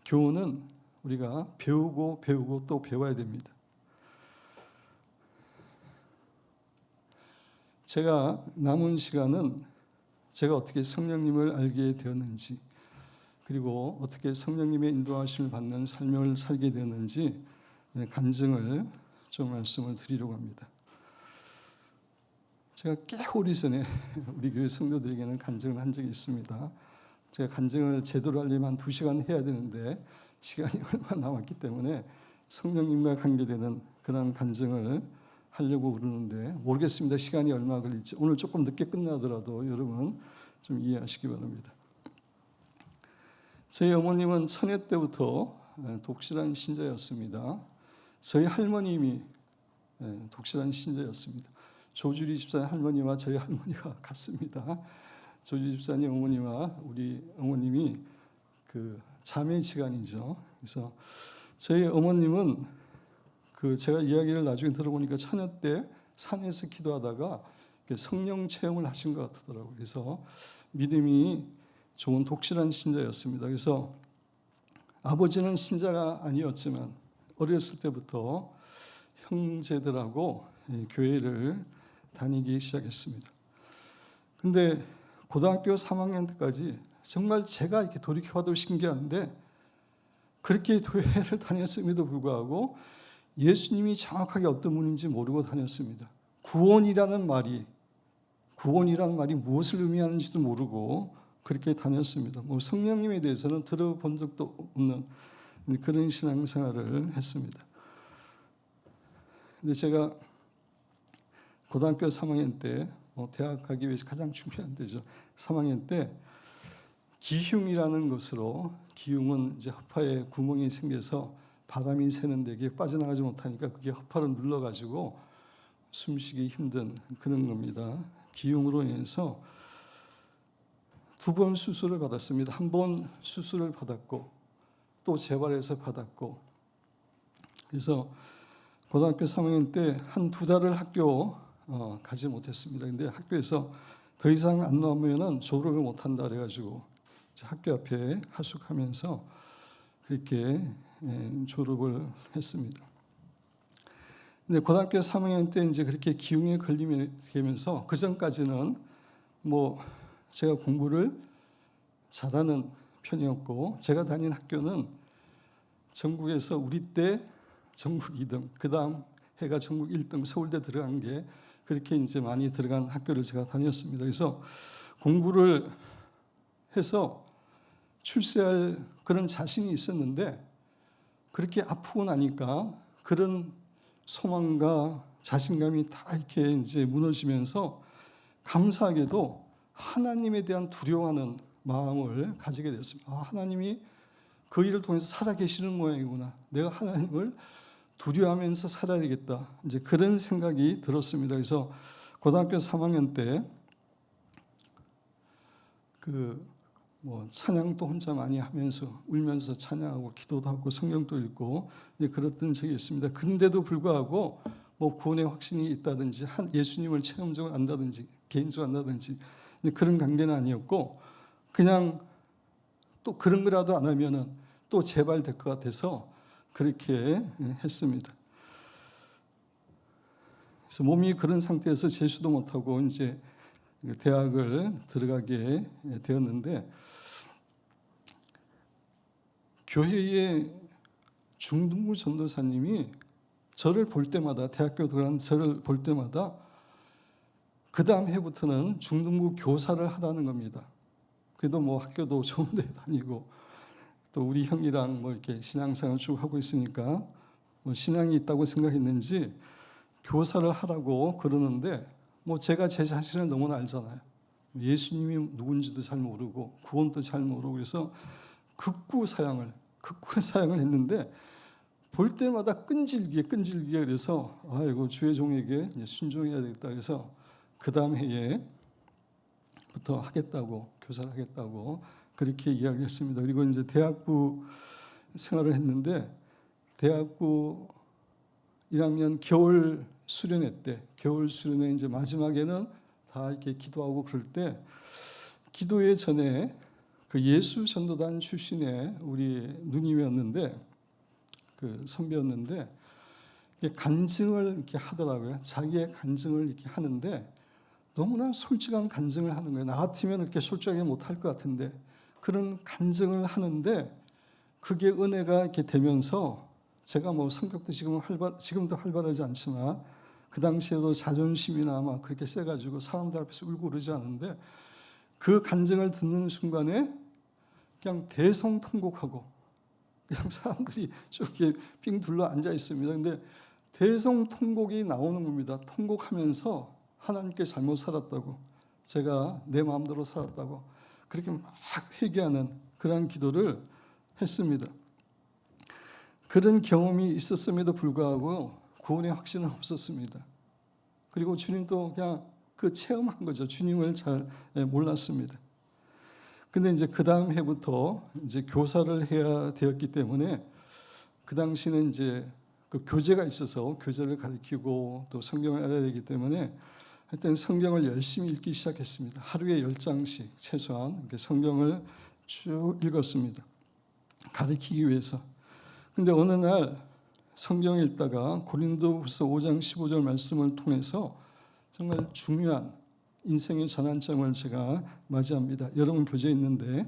교훈은 우리가 배우고 또 배워야 됩니다. 제가 남은 시간은 제가 어떻게 성령님을 알게 되었는지 그리고 어떻게 성령님의 인도하심을 받는 삶을 살게 되었는지 간증을 좀 말씀을 드리려고 합니다. 제가 꽤 오래전에 우리 교회 성도들에게는 간증을 한 적이 있습니다. 제가 간증을 제대로 하려면 한 2시간 해야 되는데 시간이 얼마 남았기 때문에 성령님과 관계되는 그런 간증을 하려고 그러는데 모르겠습니다. 시간이 얼마 걸릴지. 오늘 조금 늦게 끝나더라도 여러분 좀 이해하시기 바랍니다. 저희 어머님은 천회 때부터 독실한 신자였습니다. 저희 할머님이 독실한 신자였습니다. 조주리 집사님 할머니와 저희 할머니가 같습니다. 조주리 집사님 어머니와 우리 어머님이 그 자매지간이죠. 그래서 저희 어머님은 그 제가 이야기를 나중에 들어보니까 처녀 때 산에서 기도하다가 성령 체험을 하신 것 같더라고요. 그래서 믿음이 좋은 독실한 신자였습니다. 그래서 아버지는 신자가 아니었지만 어렸을 때부터 형제들하고 교회를 다니기 시작했습니다. 근데 고등학교 3학년 때까지 정말 제가 이렇게 돌이켜봐도 신기한데 그렇게 교회를 다녔음에도 불구하고 예수님이 정확하게 어떤 분인지 모르고 다녔습니다. 구원이라는 말이 무엇을 의미하는지도 모르고 그렇게 다녔습니다. 뭐 성령님에 대해서는 들어본 적도 없는 그런 신앙생활을 했습니다. 근데 제가 고등학교 3학년 때 대학 가기 위해서 가장 중요한 때죠. 3학년 때 기흉이라는 것으로 기흉은 이제 허파에 구멍이 생겨서 바람이 새는데 이게 빠져나가지 못하니까 그게 허파를 눌러가지고 숨쉬기 힘든 그런 겁니다. 기흉으로 인해서 2번 수술을 받았습니다. 한 번 수술을 받았고 또 재발해서 받았고 그래서 고등학교 3학년 때 한 2달을 학교 가지 못했습니다. 근데 학교에서 더 이상 안 나오면은 졸업을 못한다 그래가지고 학교 앞에 하숙하면서 그렇게 졸업을 했습니다. 근데 고등학교 3학년 때 이제 그렇게 기흉에 걸리면서 그 전까지는 뭐 제가 공부를 잘하는 편이었고 제가 다닌 학교는 전국에서 우리 때 전국 2등, 그 다음 해가 전국 1등 서울대 들어간 게 그렇게 이제 많이 들어간 학교를 제가 다녔습니다. 그래서 공부를 해서 출세할 그런 자신이 있었는데 그렇게 아프고 나니까 그런 소망과 자신감이 다 이렇게 이제 무너지면서 감사하게도 하나님에 대한 두려워하는 마음을 가지게 되었습니다. 하나님이 그 일을 통해서 살아계시는 모양이구나. 내가 하나님을 두려워하면서 살아야 되겠다. 이제 그런 생각이 들었습니다. 그래서 고등학교 3학년 때 찬양도 혼자 많이 하면서 울면서 찬양하고 기도도 하고 성경도 읽고 그랬던 적이 있습니다. 근데도 불구하고 뭐 구원의 확신이 있다든지 예수님을 체험적으로 안다든지 개인적으로 안다든지 그런 관계는 아니었고 그냥 또 그런 거라도 안 하면은 또 재발될 것 같아서 그렇게 했습니다. 그래서 몸이 그런 상태에서 재수도 못하고 이제 대학을 들어가게 되었는데 교회의 중등부 전도사님이 저를 볼 때마다 대학교 들어간 저를 볼 때마다 그 다음 해부터는 중등부 교사를 하라는 겁니다. 그래도 뭐 학교도 좋은 데 다니고 또 우리 형이랑 뭐 이렇게 신앙생활 쭉 하고 있으니까 뭐 신앙이 있다고 생각했는지 교사를 하라고 그러는데 뭐 제가 제 자신을 너무나 알잖아요. 예수님이 누군지도 잘 모르고 구원도 잘 모르고 그래서 극구 사양을 했는데 볼 때마다 끈질기게 그래서 이거 주의 종에게 순종해야 되겠다 그래서 그 다음 해에부터 하겠다고 교사를 하겠다고 그렇게 이야기했습니다. 그리고 이제 대학부 생활을 했는데 대학부 1학년 겨울 수련회 때 겨울 수련회 이제 마지막에는 다 이렇게 기도하고 그럴 때 기도회 전에 그 예수 전도단 출신의 우리 누님이었는데 그 선배였는데 간증을 이렇게 하더라고요. 자기의 간증을 이렇게 하는데 너무나 솔직한 간증을 하는 거예요. 나 같으면 이렇게 솔직하게 못할 것 같은데 그런 간증을 하는데 그게 은혜가 이렇게 되면서 제가 뭐 성격도 지금도 활발하지 않지만 그 당시에도 자존심이나 막 그렇게 세가지고 사람들 앞에서 울고 그러지 않은데 그 간증을 듣는 순간에 그냥 대성통곡하고 그냥 사람들이 쭉 이렇게 빙 둘러 앉아 있습니다. 근데 대성통곡이 나오는 겁니다. 통곡하면서 하나님께 잘못 살았다고 제가 내 마음대로 살았다고 그렇게 막 회개하는 그런 기도를 했습니다. 그런 경험이 있었음에도 불구하고 구원의 확신은 없었습니다. 그리고 주님도 그냥 그 체험한 거죠. 주님을 잘 몰랐습니다. 근데 이제 그 다음 해부터 이제 교사를 해야 되었기 때문에 그 당시는 이제 그 교재가 있어서 교재를 가르치고 또 성경을 알아야 되기 때문에 하여튼 성경을 열심히 읽기 시작했습니다. 하루에 10장씩 최소한 이렇게 성경을 쭉 읽었습니다. 가르치기 위해서. 근데 어느 날 성경을 읽다가 고린도후서 5장 15절 말씀을 통해서 정말 중요한 인생의 전환점을 제가 맞이합니다. 여러분 교재에 있는데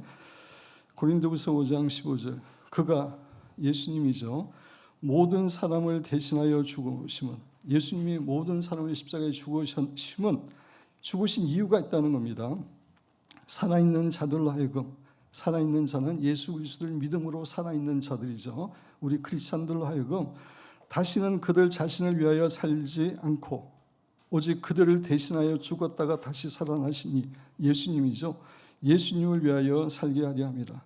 고린도후서 5장 15절 그가 예수님이죠. 모든 사람을 대신하여 죽으심은 예수님이 모든 사람을 십자가에 죽으신 이유가 있다는 겁니다. 살아있는 자들로 하여금 살아있는 자는 예수 그리스도를 믿음으로 살아있는 자들이죠. 우리 크리스찬들로 하여금 다시는 그들 자신을 위하여 살지 않고 오직 그들을 대신하여 죽었다가 다시 살아나시니 예수님이죠. 예수님을 위하여 살게 하려 함이라.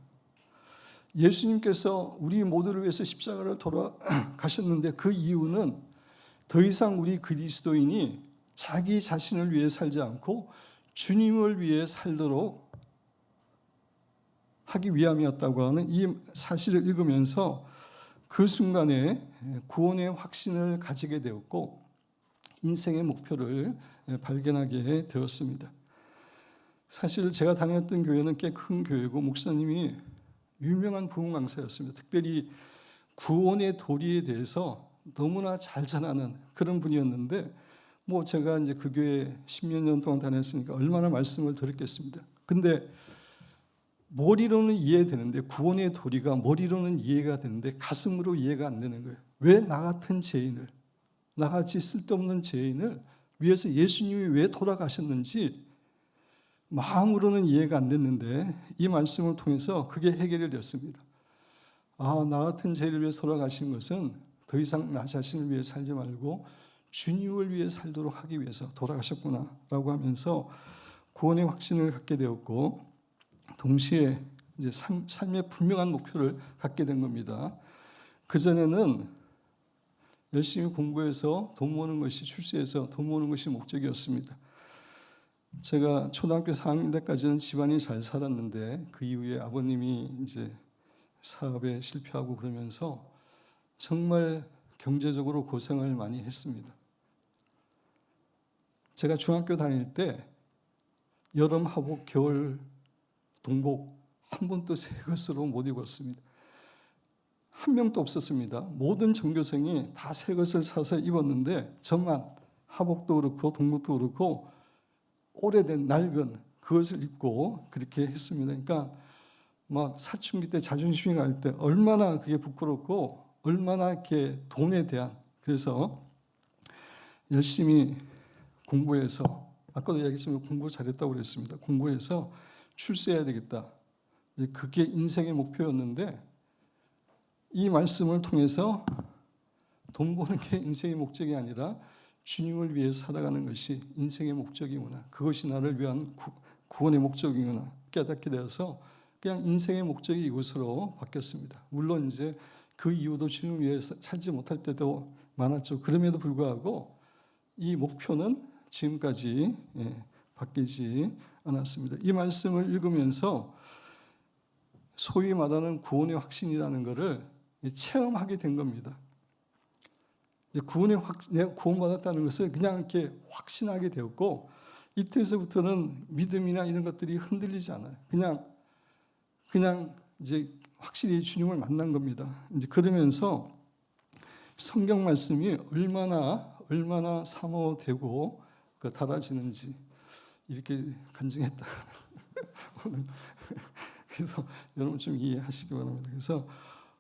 예수님께서 우리 모두를 위해서 십자가를 돌아가셨는데 그 이유는 더 이상 우리 그리스도인이 자기 자신을 위해 살지 않고 주님을 위해 살도록 하기 위함이었다고 하는 이 사실을 읽으면서 그 순간에 구원의 확신을 가지게 되었고 인생의 목표를 발견하게 되었습니다. 사실 제가 다녔던 교회는 꽤 큰 교회고 목사님이 유명한 부흥 강사였습니다. 특별히 구원의 도리에 대해서 너무나 잘 전하는 그런 분이었는데 뭐 제가 이제 그 교회 10몇 년 동안 다녔으니까 얼마나 말씀을 들었겠습니다. 근데 머리로는 이해되는데 구원의 도리가 머리로는 이해가 되는데 가슴으로 이해가 안 되는 거예요. 왜 나 같은 죄인을 나같이 쓸데없는 죄인을 위해서 예수님이 왜 돌아가셨는지 마음으로는 이해가 안 됐는데 이 말씀을 통해서 그게 해결이 되었습니다. 나 같은 죄를 위해서 돌아가신 것은 더 이상 나 자신을 위해 살지 말고 주님을 위해 살도록 하기 위해서 돌아가셨구나라고 하면서 구원의 확신을 갖게 되었고 동시에 이제 삶의 분명한 목표를 갖게 된 겁니다. 그전에는 열심히 공부해서 돈 모으는 것이 출세해서 돈 모으는 것이 목적이었습니다. 제가 초등학교 4학년 때까지는 집안이 잘 살았는데 그 이후에 아버님이 이제 사업에 실패하고 그러면서 정말 경제적으로 고생을 많이 했습니다. 제가 중학교 다닐 때 여름 하복, 겨울 동복 한 번도 새 것으로 못 입었습니다. 한 명도 없었습니다. 모든 전교생이 다 새 것을 사서 입었는데 저만 하복도 그렇고 동복도 그렇고 오래된 낡은 그것을 입고 그렇게 했습니다. 그러니까 막 사춘기 때 자존심이 갈 때 얼마나 그게 부끄럽고 얼마나 이렇게 돈에 대한 그래서 열심히 공부해서 아까도 이야기했지만 공부 잘했다고 그랬습니다. 공부해서 출세해야 되겠다. 이제 그게 인생의 목표였는데 이 말씀을 통해서 돈 버는 게 인생의 목적이 아니라 주님을 위해 살아가는 것이 인생의 목적이구나. 그것이 나를 위한 구원의 목적이구나 깨닫게 되어서 그냥 인생의 목적이 이것으로 바뀌었습니다. 물론 이제 그 이후도 주님을 위해 살지 못할 때도 많았죠. 그럼에도 불구하고 이 목표는 지금까지 바뀌지 않았습니다. 이 말씀을 읽으면서 소위 말하는 구원의 확신이라는 것을 체험하게 된 겁니다. 내가 구원받았다는 것을 그냥 이렇게 확신하게 되었고 이때서부터는 믿음이나 이런 것들이 흔들리지 않아요. 그냥 이제 확실히 주님을 만난 겁니다. 이제 그러면서 성경 말씀이 얼마나 사모되고 달아지는지 이렇게 간증했다. 그래서 여러분 좀 이해하시기 바랍니다. 그래서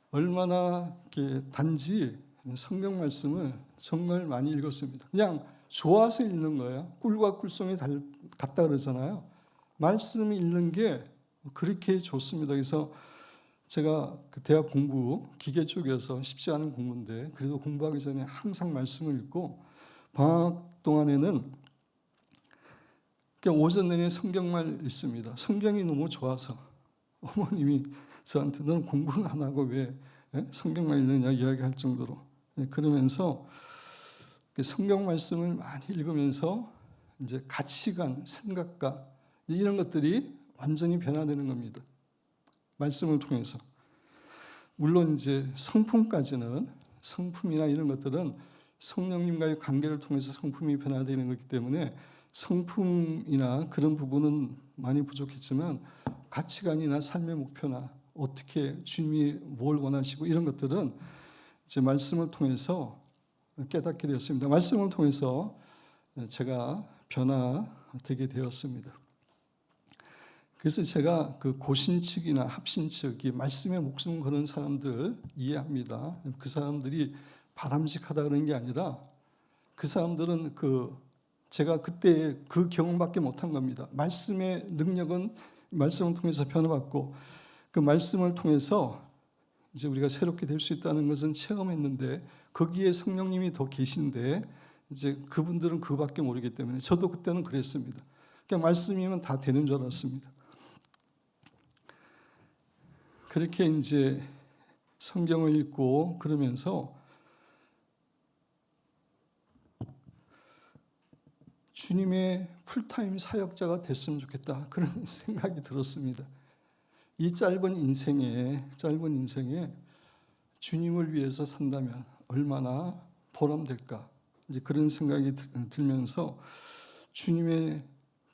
얼마나 이렇게 단지 성경 말씀을 정말 많이 읽었습니다. 그냥 좋아서 읽는 거예요. 꿀과 꿀송이 같다 그러잖아요. 말씀 읽는 게 그렇게 좋습니다. 그래서 제가 그 대학 공부 기계 쪽이어서 쉽지 않은 공부인데 그래도 공부하기 전에 항상 말씀을 읽고 방학 동안에는 그냥 오전 내내 성경만 읽습니다. 성경이 너무 좋아서 어머님이 저한테 너는 공부는 안 하고 왜 성경만 읽느냐 이야기할 정도로 그러면서 성경 말씀을 많이 읽으면서 이제 가치관, 생각과 이런 것들이 완전히 변화되는 겁니다. 말씀을 통해서. 물론 이제 성품까지는 성품이나 이런 것들은 성령님과의 관계를 통해서 성품이 변화되는 거기 때문에 성품이나 그런 부분은 많이 부족했지만 가치관이나 삶의 목표나 어떻게 주님이 뭘 원하시고 이런 것들은 이제 말씀을 통해서 깨닫게 되었습니다. 말씀을 통해서 제가 변화되게 되었습니다. 그래서 제가 그 고신측이나 합신측, 이 말씀에 목숨 거는 사람들 이해합니다. 그 사람들이 바람직하다 그런 게 아니라 그 사람들은 제가 그때 그 경험밖에 못한 겁니다. 말씀의 능력은 말씀을 통해서 변화받고 그 말씀을 통해서 이제 우리가 새롭게 될 수 있다는 것은 체험했는데 거기에 성령님이 더 계신데 이제 그분들은 그밖에 모르기 때문에 저도 그때는 그랬습니다. 그냥 말씀이면 다 되는 줄 알았습니다. 그렇게 이제 성경을 읽고 그러면서 주님의 풀타임 사역자가 됐으면 좋겠다 그런 생각이 들었습니다. 이 짧은 인생에 주님을 위해서 산다면 얼마나 보람될까 이제 그런 생각이 들면서 주님의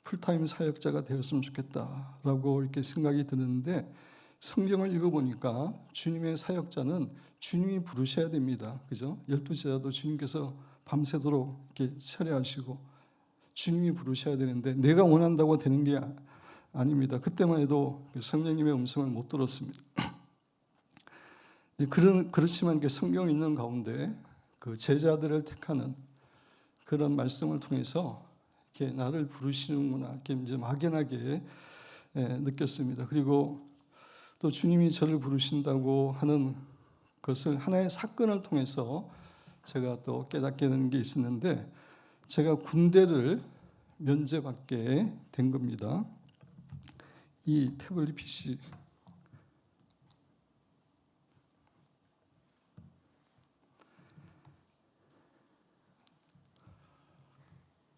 풀타임 사역자가 되었으면 좋겠다라고 이렇게 생각이 드는데 성경을 읽어보니까 주님의 사역자는 주님이 부르셔야 됩니다. 그죠? 12제자도 주님께서 밤새도록 이렇게 철회하시고 주님이 부르셔야 되는데 내가 원한다고 되는 게 아닙니다. 그때만 해도 성령님의 음성을 못 들었습니다. 그렇지만 성경을 읽는 가운데 그 제자들을 택하는 그런 말씀을 통해서 이렇게 나를 부르시는구나 이렇게 이제 막연하게 느꼈습니다. 그리고 또 주님이 저를 부르신다고 하는 것을 하나의 사건을 통해서 제가 또 깨닫게 되는 게 있었는데 제가 군대를 면제받게 된 겁니다. 이 태블릿 PC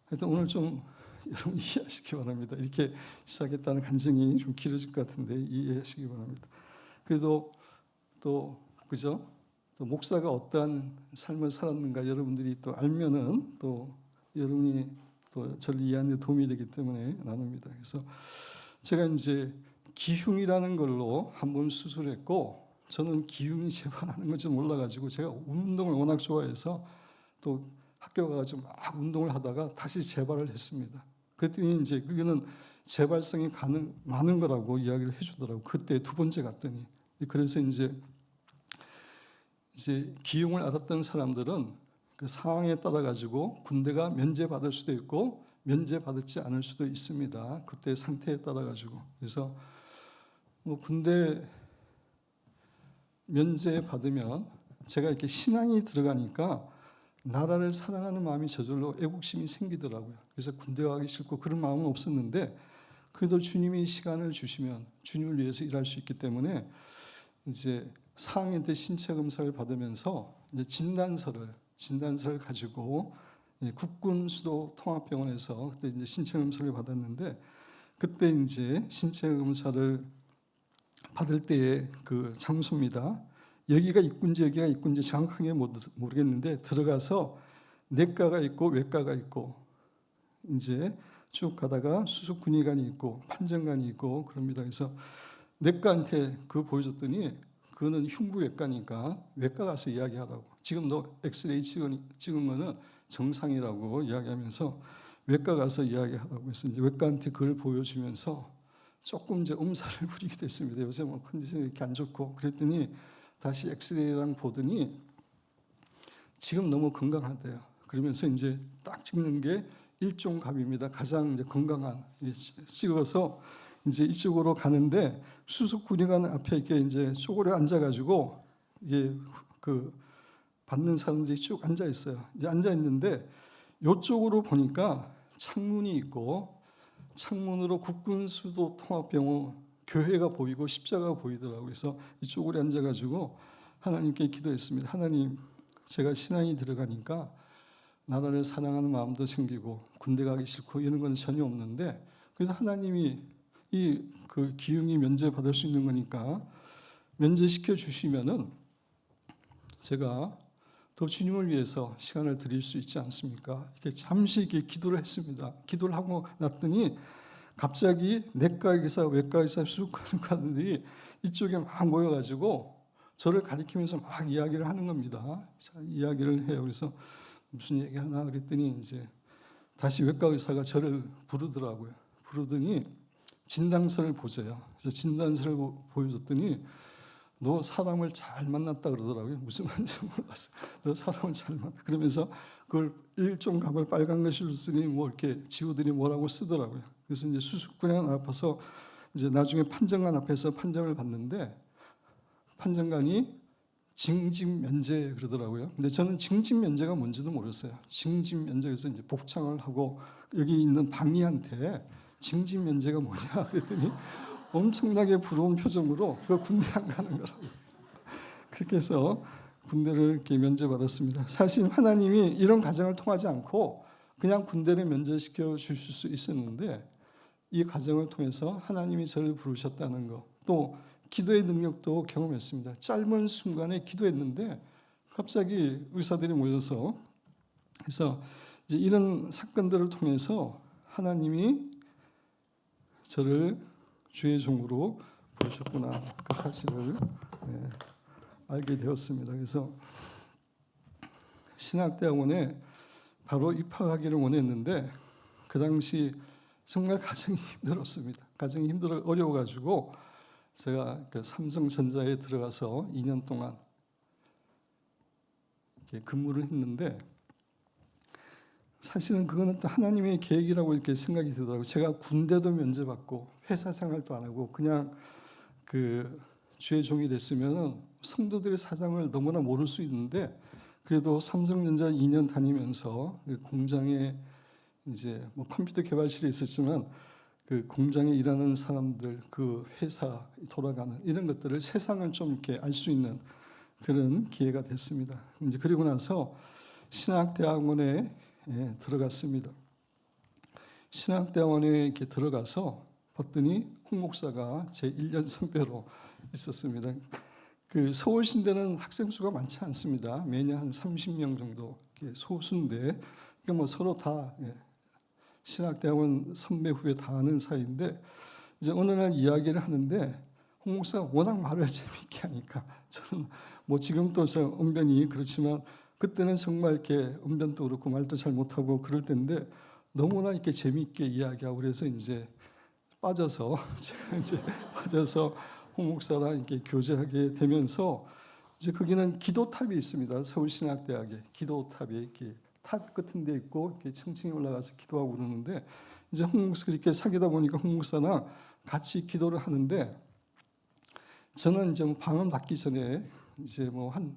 하여튼 오늘 좀 여러분 이해하시기 바랍니다. 이렇게 시작했다는 간증이 좀 길어질 것 같은데 이해하시기 바랍니다. 그래도 또 그죠? 또 목사가 어떠한 삶을 살았는가 여러분들이 또 알면은 또 여러분이 또 저를 이해하는 데 도움이 되기 때문에 나눕니다. 그래서 제가 이제 기흉이라는 걸로 한번 수술했고 저는 기흉이 재발하는 걸 좀 몰라가지고 제가 운동을 워낙 좋아해서 또 학교 가가지고 막 운동을 하다가 다시 재발을 했습니다. 그랬더니 이제 그거는 재발성이 많은 거라고 이야기를 해주더라고. 그때 두 번째 갔더니. 그래서 이제 기흉을 알았던 사람들은 그 상황에 따라 가지고 군대가 면제받을 수도 있고 면제 받지 않을 수도 있습니다. 그때 상태에 따라 가지고. 그래서 뭐 군대 면제 받으면 제가 이렇게 신앙이 들어가니까 나라를 사랑하는 마음이 저절로 애국심이 생기더라고요. 그래서 군대 가기 싫고 그런 마음은 없었는데 그래도 주님이 시간을 주시면 주님을 위해서 일할 수 있기 때문에 이제 4학년 때 신체 검사를 받으면서 이제 진단서를 가지고 국군 수도 통합병원에서 그때 이제 신체 검사를 받았는데 그때 이제 신체 검사를 받을 때의 그 장소입니다. 여기가 입구인지 여기가 입구인지 정확하게 모르겠는데 들어가서 내과가 있고 외과가 있고 이제 쭉 가다가 수술군의관이 있고 판정관이 있고 그럽니다. 그래서 내과한테 그거 보여줬더니 그거는 흉부외과니까 외과 가서 이야기하라고. 지금 너 엑스레이 찍은 거는 정상이라고 이야기하면서 외과 가서 이야기하라고 해서 이제 외과한테 그걸 보여주면서 조금 이제 엄살을 부리기도 했습니다. 요새 뭐 컨디션이 이렇게 안 좋고 그랬더니 다시 엑스레이랑 보더니 지금 너무 건강하대요. 그러면서 이제 딱 찍는 게 일종갑입니다. 가장 이제 건강한 찍어서 이제 이쪽으로 가는데 수술군의관 앞에 이렇게 이제 쪼그려 앉아가지고 이게 그 받는 사람들이 쭉 앉아 있어요. 이제 앉아 있는데 이쪽으로 보니까 창문이 있고 창문으로 국군수도통합병원 교회가 보이고 십자가가 보이더라고요. 그래서 이쪽으로 앉아가지고 하나님께 기도했습니다. 하나님, 제가 신앙이 들어가니까 나라를 사랑하는 마음도 생기고 군대 가기 싫고 이런 건 전혀 없는데 그래서 하나님이 이 그 기흉이 면제 받을 수 있는 거니까 면제시켜 주시면은 제가 더 주님을 위해서 시간을 드릴 수 있지 않습니까? 이렇게 잠시 이렇게 기도를 했습니다. 기도를 하고 났더니 갑자기 내과 의사, 외과 의사, 수술관들이 이쪽에 막 모여가지고 저를 가리키면서 막 이야기를 하는 겁니다. 자, 이야기를 해요. 그래서 무슨 얘기 하나 그랬더니 이제 다시 외과 의사가 저를 부르더라고요. 부르더니 진단서를 보세요. 그래서 진단서를 보여줬더니 너 사람을 잘 만났다 그러더라고요. 무슨 말인지 몰랐어요. 너 사람을 잘 만났다. 그러면서 그걸 일종갑을 빨간 글씨로 쓰니 뭐 이렇게 지우들이 뭐라고 쓰더라고요. 그래서 이제 수술군의관 앞에서 이제 나중에 판정관 앞에서 판정을 받는데 판정관이 징집 면제 그러더라고요. 근데 저는 징집 면제가 뭔지도 모르겠어요. 징집 면제에서 이제 복창을 하고 여기 있는 방위한테 징집 면제가 뭐냐 그랬더니 엄청나게 부러운 표정으로 그 군대 안 가는 거라고. 그렇게 해서 군대를 이렇게 면제받았습니다. 사실 하나님이 이런 과정을 통하지 않고 그냥 군대를 면제시켜 주실 수 있었는데 이 과정을 통해서 하나님이 저를 부르셨다는 것, 또 기도의 능력도 경험했습니다. 짧은 순간에 기도했는데 갑자기 의사들이 모여서 그래서 이제 이런 사건들을 통해서 하나님이 저를 주의 종으로 부르셨구나 그 사실을 알게 되었습니다. 그래서 신학대학원에 바로 입학하기를 원했는데 그 당시 정말 가정이 힘들었습니다. 가정이 어려워가지고 제가 그 삼성전자에 들어가서 2년 동안 이렇게 근무를 했는데 사실은 그거는 또 하나님의 계획이라고 이렇게 생각이 들더라고요. 제가 군대도 면제받고 회사 생활도 안 하고 그냥 그 주의 종이 됐으면 성도들의 사정을 너무나 모를 수 있는데 그래도 삼성전자 2년 다니면서 그 공장에 이제 뭐 컴퓨터 개발실에 있었지만 그 공장에 일하는 사람들, 그 회사 돌아가는 이런 것들을 세상을 좀 이렇게 알 수 있는 그런 기회가 됐습니다. 이제 그리고 나서 신학대학원에 들어갔습니다. 신학대학원에 이렇게 들어가서 봤더니 홍 목사가 제 1년 선배로 있었습니다. 그 서울신대는 학생 수가 많지 않습니다. 매년 한 30명 정도 소수인데, 그러니까 뭐 서로 다 신학대학원 선배 후배 다 아는 사이인데 이제 어느 날 이야기를 하는데 홍 목사가 워낙 말을 재미있게 하니까 저는 뭐 지금도 저 언변이 그렇지만 그때는 정말 이렇게 언변도 그렇고 말도 잘 못하고 그럴 때인데 너무나 이렇게 재미있게 이야기하고 그래서 이제 제가 이제 빠져서 홍 목사랑 이렇게 교제하게 되면서 이제 거기는 기도탑이 있습니다. 서울신학대학에 기도탑이 이렇게 탑 끝은 데 있고 이렇게 층층이 올라가서 기도하고 그러는데 이제 홍 목사 이렇게 사귀다 보니까 홍 목사랑 같이 기도를 하는데 저는 이제 뭐 방언 받기 전에 이제 뭐 한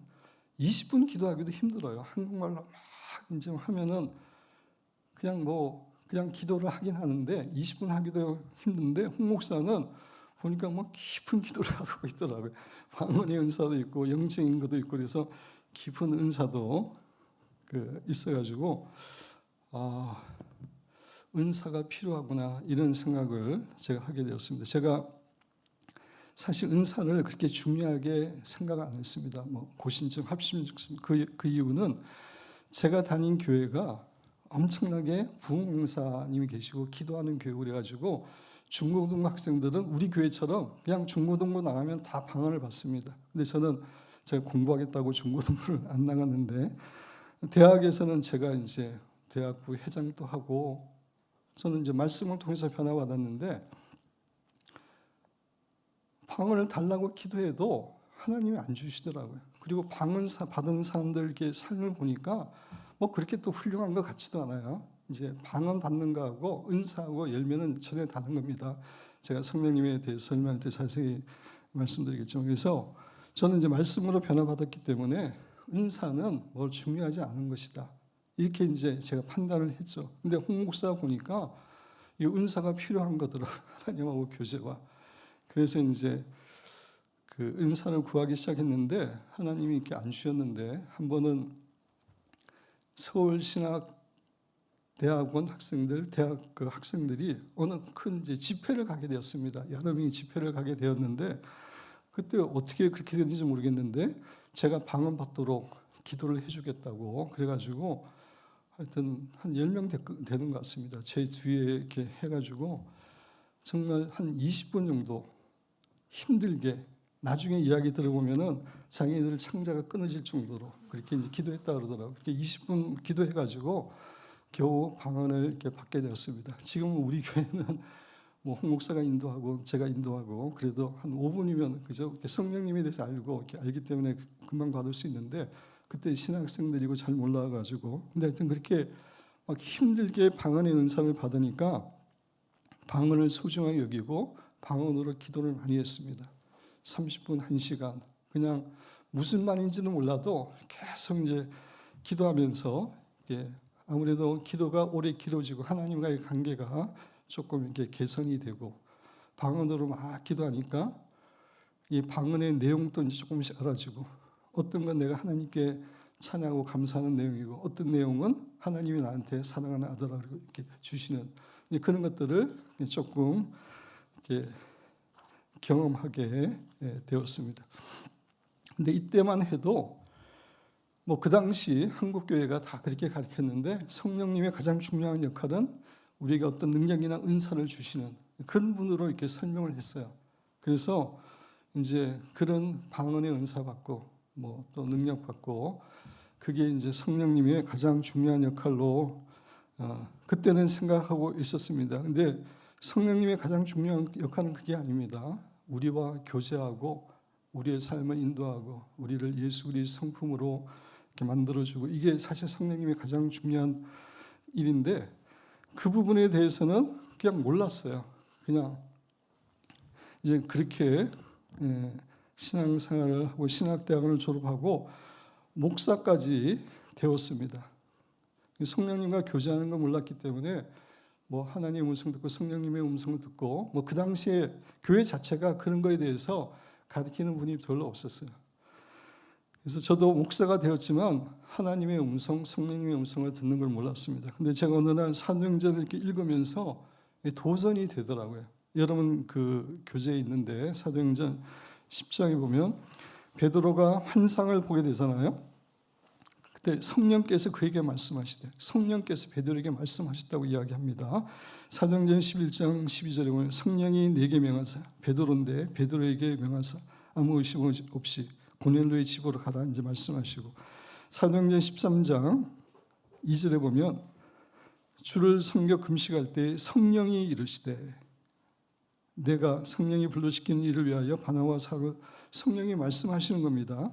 20분 기도하기도 힘들어요. 한국말로 막 이제 하면은 그냥 기도를 하긴 하는데 20분 하기도 힘든데 홍 목사는 보니까 뭐 깊은 기도를 하고 있더라고요. 방언의 은사도 있고 영적인 것도 있고 그래서 깊은 은사도 있어가지고 은사가 필요하구나 이런 생각을 제가 하게 되었습니다. 제가 사실 은사를 그렇게 중요하게 생각을 안 했습니다. 뭐 고신증, 합심증 그 이유는 제가 다닌 교회가 엄청나게 부흥목사님이 계시고 기도하는 교회고 그래가지고 중고등부 학생들은 우리 교회처럼 그냥 중고등부 나가면 다 방언을 받습니다. 근데 저는 제가 공부하겠다고 중고등부를 안 나갔는데 대학에서는 제가 이제 대학부 회장도 하고 저는 이제 말씀을 통해서 변화받았는데 방언을 달라고 기도해도 하나님이 안 주시더라고요. 그리고 방언 받은 사람들 이렇게 삶을 보니까 뭐 그렇게 또 훌륭한 것 같지도 않아요. 이제 방언 받는 거하고 은사하고 열매는 전혀 다른 겁니다. 제가 성령님에 대해서 설명할 때 자세히 말씀드리겠죠. 그래서 저는 이제 말씀으로 변화받았기 때문에 은사는 뭘 중요하지 않은 것이다. 이렇게 이제 제가 판단을 했죠. 근데 홍 목사 보니까 이 은사가 필요한 거더라고요. 하나님하고 교제와. 그래서 이제 그 은사를 구하기 시작했는데 하나님이 이렇게 안 주셨는데 한 번은 서울신학대학원 학생들, 대학 그 학생들이 어느 큰 이제 집회를 가게 되었습니다. 여러 명이 집회를 가게 되었는데 그때 어떻게 그렇게 됐는지 모르겠는데 제가 방언 받도록 기도를 해주겠다고 그래가지고 하여튼 한 10명 되는 것 같습니다. 제 뒤에 이렇게 해가지고 정말 한 20분 정도 힘들게 나중에 이야기 들어보면은 자기들 창자가 끊어질 정도로 그렇게 이제 기도했다 그러더라고요. 그렇게 20분 기도해가지고 겨우 방언을 이렇게 받게 되었습니다. 지금 우리 교회는 뭐 홍 목사가 인도하고 제가 인도하고 그래도 한 5분이면 그죠? 성령님에 대해서 이렇게 알기 때문에 금방 받을 수 있는데 그때 신학생들이고 잘 몰라가지고 근데 하여튼 그렇게 막 힘들게 방언의 은사를 받으니까 방언을 소중하게 여기고 방언으로 기도를 많이 했습니다. 30분, 1시간 그냥 무슨 말인지는 몰라도 계속 이제 기도하면서 아무래도 기도가 오래 길어지고 하나님과의 관계가 조금 이렇게 개선이 되고 방언으로 막 기도하니까 이 방언의 내용도 이제 조금씩 알아지고 어떤 건 내가 하나님께 찬양하고 감사하는 내용이고 어떤 내용은 하나님이 나한테 사랑하는 아들아 이렇게 주시는 그런 것들을 조금 이렇게 경험하게 되었습니다. 근데 이때만 해도 뭐 그 당시 한국 교회가 다 그렇게 가르쳤는데 성령님의 가장 중요한 역할은 우리에게 어떤 능력이나 은사를 주시는 그런 분으로 이렇게 설명을 했어요. 그래서 이제 그런 방언의 은사 받고 뭐 또 능력 받고 그게 이제 성령님의 가장 중요한 역할로 그때는 생각하고 있었습니다. 근데 성령님의 가장 중요한 역할은 그게 아닙니다. 우리와 교제하고 우리의 삶을 인도하고 우리를 예수 그리스도의 성품으로 이렇게 만들어주고 이게 사실 성령님의 가장 중요한 일인데 그 부분에 대해서는 그냥 몰랐어요. 그냥 이제 그렇게 신앙생활을 하고 신학대학원을 졸업하고 목사까지 되었습니다. 성령님과 교제하는 걸 몰랐기 때문에 뭐 하나님의 음성 듣고 성령님의 음성을 듣고 뭐 그 당시에 교회 자체가 그런 거에 대해서 가르치는 분이 별로 없었어요. 그래서 저도 목사가 되었지만 하나님의 음성, 성령님의 음성을 듣는 걸 몰랐습니다. 근데 제가 어느 날 사도행전을 이렇게 읽으면서 도전이 되더라고요. 여러분 그 교재에 있는데 사도행전 10장에 보면 베드로가 환상을 보게 되잖아요. 그때 성령께서 그에게 말씀하시되 성령께서 베드로에게 말씀하셨다고 이야기합니다. 사도행전 11장 12절에 보면 성령이 내게 명하사 베드로인데 베드로에게 명하사 아무 의심 없이 고넬료의 집으로 가라 이제 말씀하시고 사도행전 13장 2절에 보면 주를 섬겨 금식할 때 성령이 이르시되 내가 성령이 불러시키는 일을 위하여 바나바와 사울을 성령이 말씀하시는 겁니다.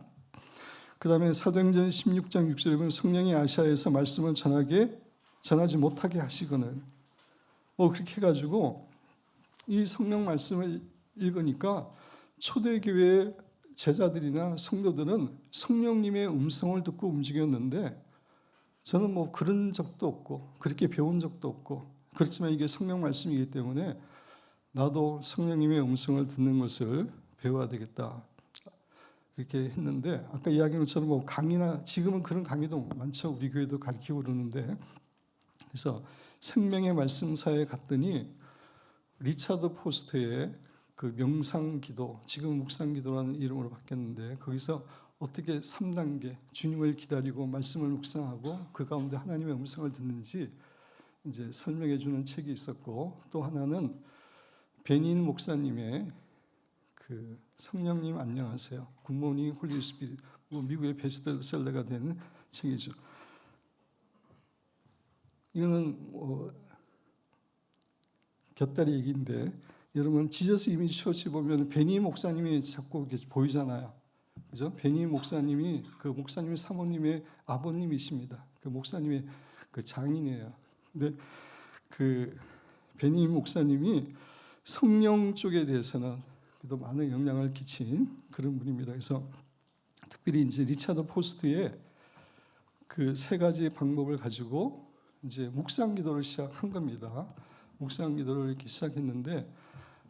그 다음에 사도행전 16장 6절에 보면 성령이 아시아에서 말씀을 전하지 못하게 하시거늘. 그렇게 해가지고 이 성령 말씀을 읽으니까 초대교회 제자들이나 성도들은 성령님의 음성을 듣고 움직였는데, 저는 그런 적도 없고 그렇게 배운 적도 없고, 그렇지만 이게 성령 말씀이기 때문에 나도 성령님의 음성을 듣는 것을 배워야 되겠다, 그렇게 했는데, 아까 이야기한 것처럼 강의나, 지금은 그런 강의도 많죠. 우리 교회도 가르치고 그러는데, 그래서 생명의 말씀사에 갔더니 리차드 포스터의 그 명상기도, 지금 묵상기도라는 이름으로 바뀌었는데, 거기서 어떻게 3단계 주님을 기다리고 말씀을 묵상하고 그 가운데 하나님의 음성을 듣는지 이제 설명해 주는 책이 있었고, 또 하나는 베닌 목사님의 그 성령님 안녕하세요, 굿모닝 홀리 스피릿, 미국의 베스트셀러가 된 책이죠. 이거는 곁다리 얘기인데, 여러분 지저스 이미지 처치 보면 베니 목사님이 자꾸 이렇게 보이잖아요. 그죠? 베니 목사님이 그 목사님의 사모님의 아버님이십니다. 그 목사님의 그 장인이에요. 근데 그 베니 목사님이 성령 쪽에 대해서는 또 많은 영향을 끼친 그런 분입니다. 그래서 특별히 이제 리차드 포스트의 그 3가지 방법을 가지고 이제 묵상 기도를 시작한 겁니다. 묵상 기도를 이렇게 시작했는데,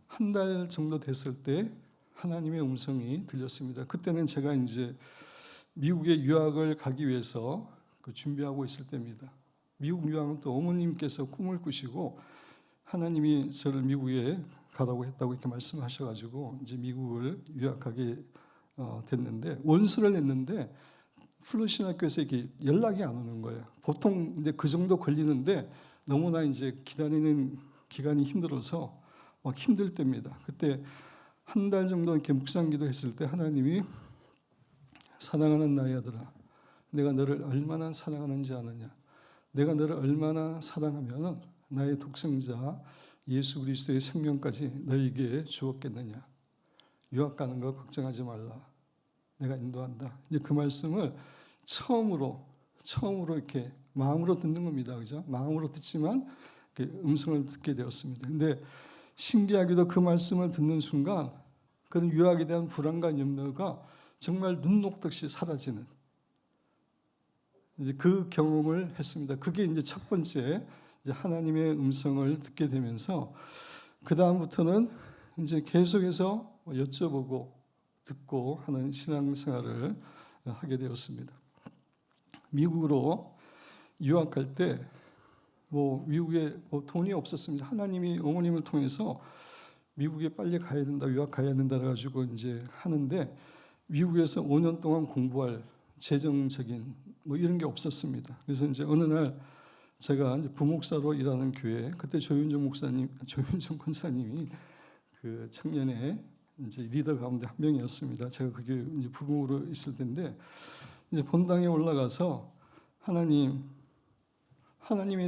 한 달 정도 됐을 때 하나님의 음성이 들렸습니다. 그때는 제가 이제 미국에 유학을 가기 위해서 준비하고 있을 때입니다. 미국 유학은 또 어머님께서 꿈을 꾸시고 하나님이 저를 미국에 가라고 했다고 이렇게 말씀하셔가지고 이제 미국을 유학하게 됐는데, 원서를 냈는데 플러신학교에서 이렇게 연락이 안 오는 거예요. 보통 이제 그 정도 걸리는데 너무나 이제 기다리는 기간이 힘들어서 막 힘들 때입니다. 그때 한 달 정도 이렇게 묵상기도 했을 때 하나님이, 사랑하는 나의 아들아, 내가 너를 얼마나 사랑하는지 아느냐? 내가 너를 얼마나 사랑하면 나의 독생자 예수 그리스도의 생명까지 너에게 주었겠느냐? 유학 가는 거 걱정하지 말라. 내가 인도한다. 이제 그 말씀을 처음으로 이렇게 마음으로 듣는 겁니다. 그죠? 마음으로 듣지만 음성을 듣게 되었습니다. 근데 신기하게도 그 말씀을 듣는 순간 그런 유학에 대한 불안과 염려가 정말 눈 녹듯이 사라지는 이제 그 경험을 했습니다. 그게 이제 첫 번째 이제 하나님의 음성을 듣게 되면서, 그 다음부터는 이제 계속해서 여쭤보고 듣고 하는 신앙생활을 하게 되었습니다. 미국으로 유학할 때 미국에 돈이 없었습니다. 하나님이 어머님을 통해서 미국에 빨리 가야 된다, 유학 가야 된다 해가지고 이제 하는데, 미국에서 5년 동안 공부할 재정적인 이런 게 없었습니다. 그래서 이제 어느 날 제가 이제 부목사로 일하는 교회, 그때 조윤정 권사님이 그 청년의 이제 리더 가운데 한 명이었습니다. 제가 그 교회 이제 부목으로 있을 텐데, 이제 본당에 올라가서 하나님의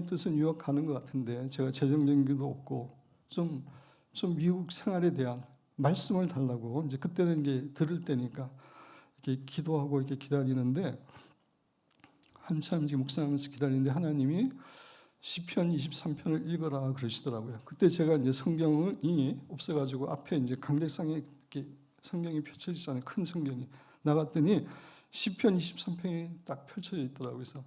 뜻은 유학 가는 것 같은데 제가 재정적인도 없고 좀 미국 생활에 대한 말씀을 달라고, 이제 그때는 이게 들을 때니까 이렇게 기도하고 이렇게 기다리는데, 한참 이제 묵상하면서 기다리는데 하나님이 시편 23편을 읽어라 그러시더라고요. 그때 제가 이제 성경이 없어가지고 앞에 이제 강대상에 이렇게 성경이 펼쳐져 있잖아요. 큰 성경이. 나갔더니 시편 23편이 딱 펼쳐져 있더라고요. 그래서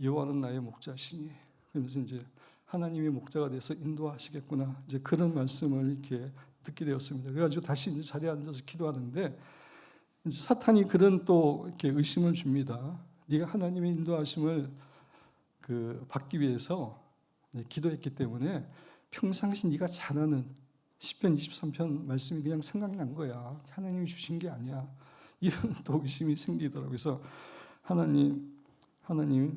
여호와는 나의 목자시니, 그러면서 이제 하나님의 목자가 돼서 인도하시겠구나, 이제 그런 말씀을 이렇게 듣게 되었습니다. 그래가지고 다시 이제 자리에 앉아서 기도하는데, 이제 사탄이 그런 또 이렇게 의심을 줍니다. 네가 하나님의 인도하심을 받기 위해서 기도했기 때문에 평상시 네가 잘 아는 시편 23편 말씀이 그냥 생각난 거야. 하나님이 주신 게 아니야. 이런 또 의심이 생기더라고요. 그래서 하나님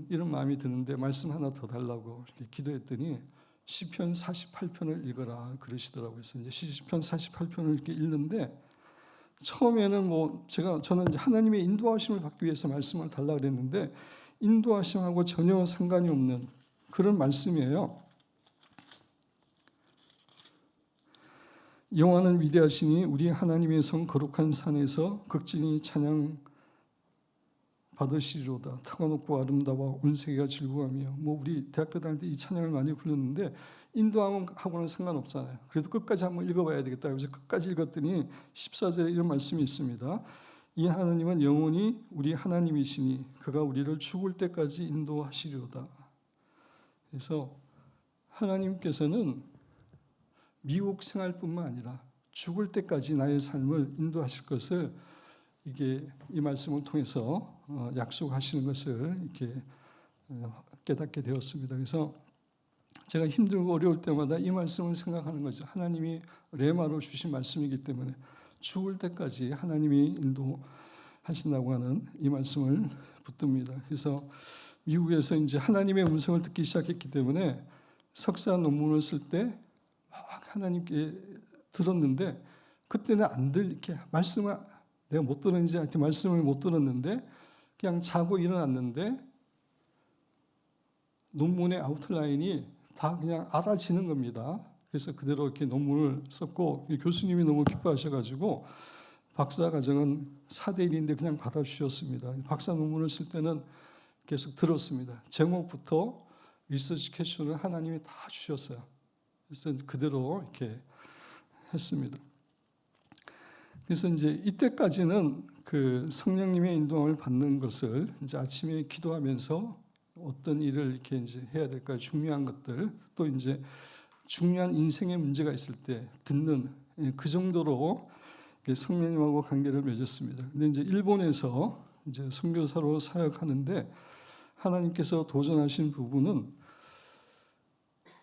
이런 마음이 드는데 말씀 하나 더 달라고 이렇게 기도했더니 시편 48편을 읽어라 그러시더라고요. 그래서 이제 시편 48편을 이렇게 읽는데, 처음에는 저는 이제 하나님의 인도하심을 받기 위해서 말씀을 달라 그랬는데, 인도하심하고 전혀 상관이 없는 그런 말씀이에요. 여호와는 위대하시니 우리 하나님의 성 거룩한 산에서 극진히 받으시리로다. 터가 높고 아름다워 온 세계가 즐거워하며. 뭐 우리 대학교 다닐 때 이 찬양을 많이 불렀는데 인도하고는 상관없잖아요. 그래도 끝까지 한번 읽어봐야 되겠다. 그래서 끝까지 읽었더니 14절에 이런 말씀이 있습니다. 이 하나님은 영원히 우리 하나님이시니 그가 우리를 죽을 때까지 인도하시리로다. 그래서 하나님께서는 미국 생활뿐만 아니라 죽을 때까지 나의 삶을 인도하실 것을 이게 이 말씀을 통해서 약속하시는 것을 이렇게 깨닫게 되었습니다. 그래서 제가 힘들고 어려울 때마다 이 말씀을 생각하는 거죠. 하나님이 레마로 주신 말씀이기 때문에 죽을 때까지 하나님이 인도하신다고 하는 이 말씀을 붙듭니다. 그래서 미국에서 이제 하나님의 음성을 듣기 시작했기 때문에 석사 논문을 쓸 때 막 하나님께 들었는데 그때는 이렇게 말씀을 내가 못 들었는지 하여튼 말씀을 못 들었는데 그냥 자고 일어났는데 논문의 아웃라인이 다 그냥 알아지는 겁니다. 그래서 그대로 이렇게 논문을 썼고 교수님이 너무 기뻐하셔가지고 박사 과정은 4대 1인데 그냥 받아주셨습니다. 박사 논문을 쓸 때는 계속 들었습니다. 제목부터 리서치 퀘스천을 하나님이 다 주셨어요. 그래서 그대로 이렇게 했습니다. 그래서 이제 이때까지는 그 성령님의 인도함을 받는 것을 이제 아침에 기도하면서 어떤 일을 이렇게 이제 해야 될까요? 중요한 것들 또 이제 중요한 인생의 문제가 있을 때 듣는 그 정도로 성령님하고 관계를 맺었습니다. 근데 이제 일본에서 이제 선교사로 사역하는데 하나님께서 도전하신 부분은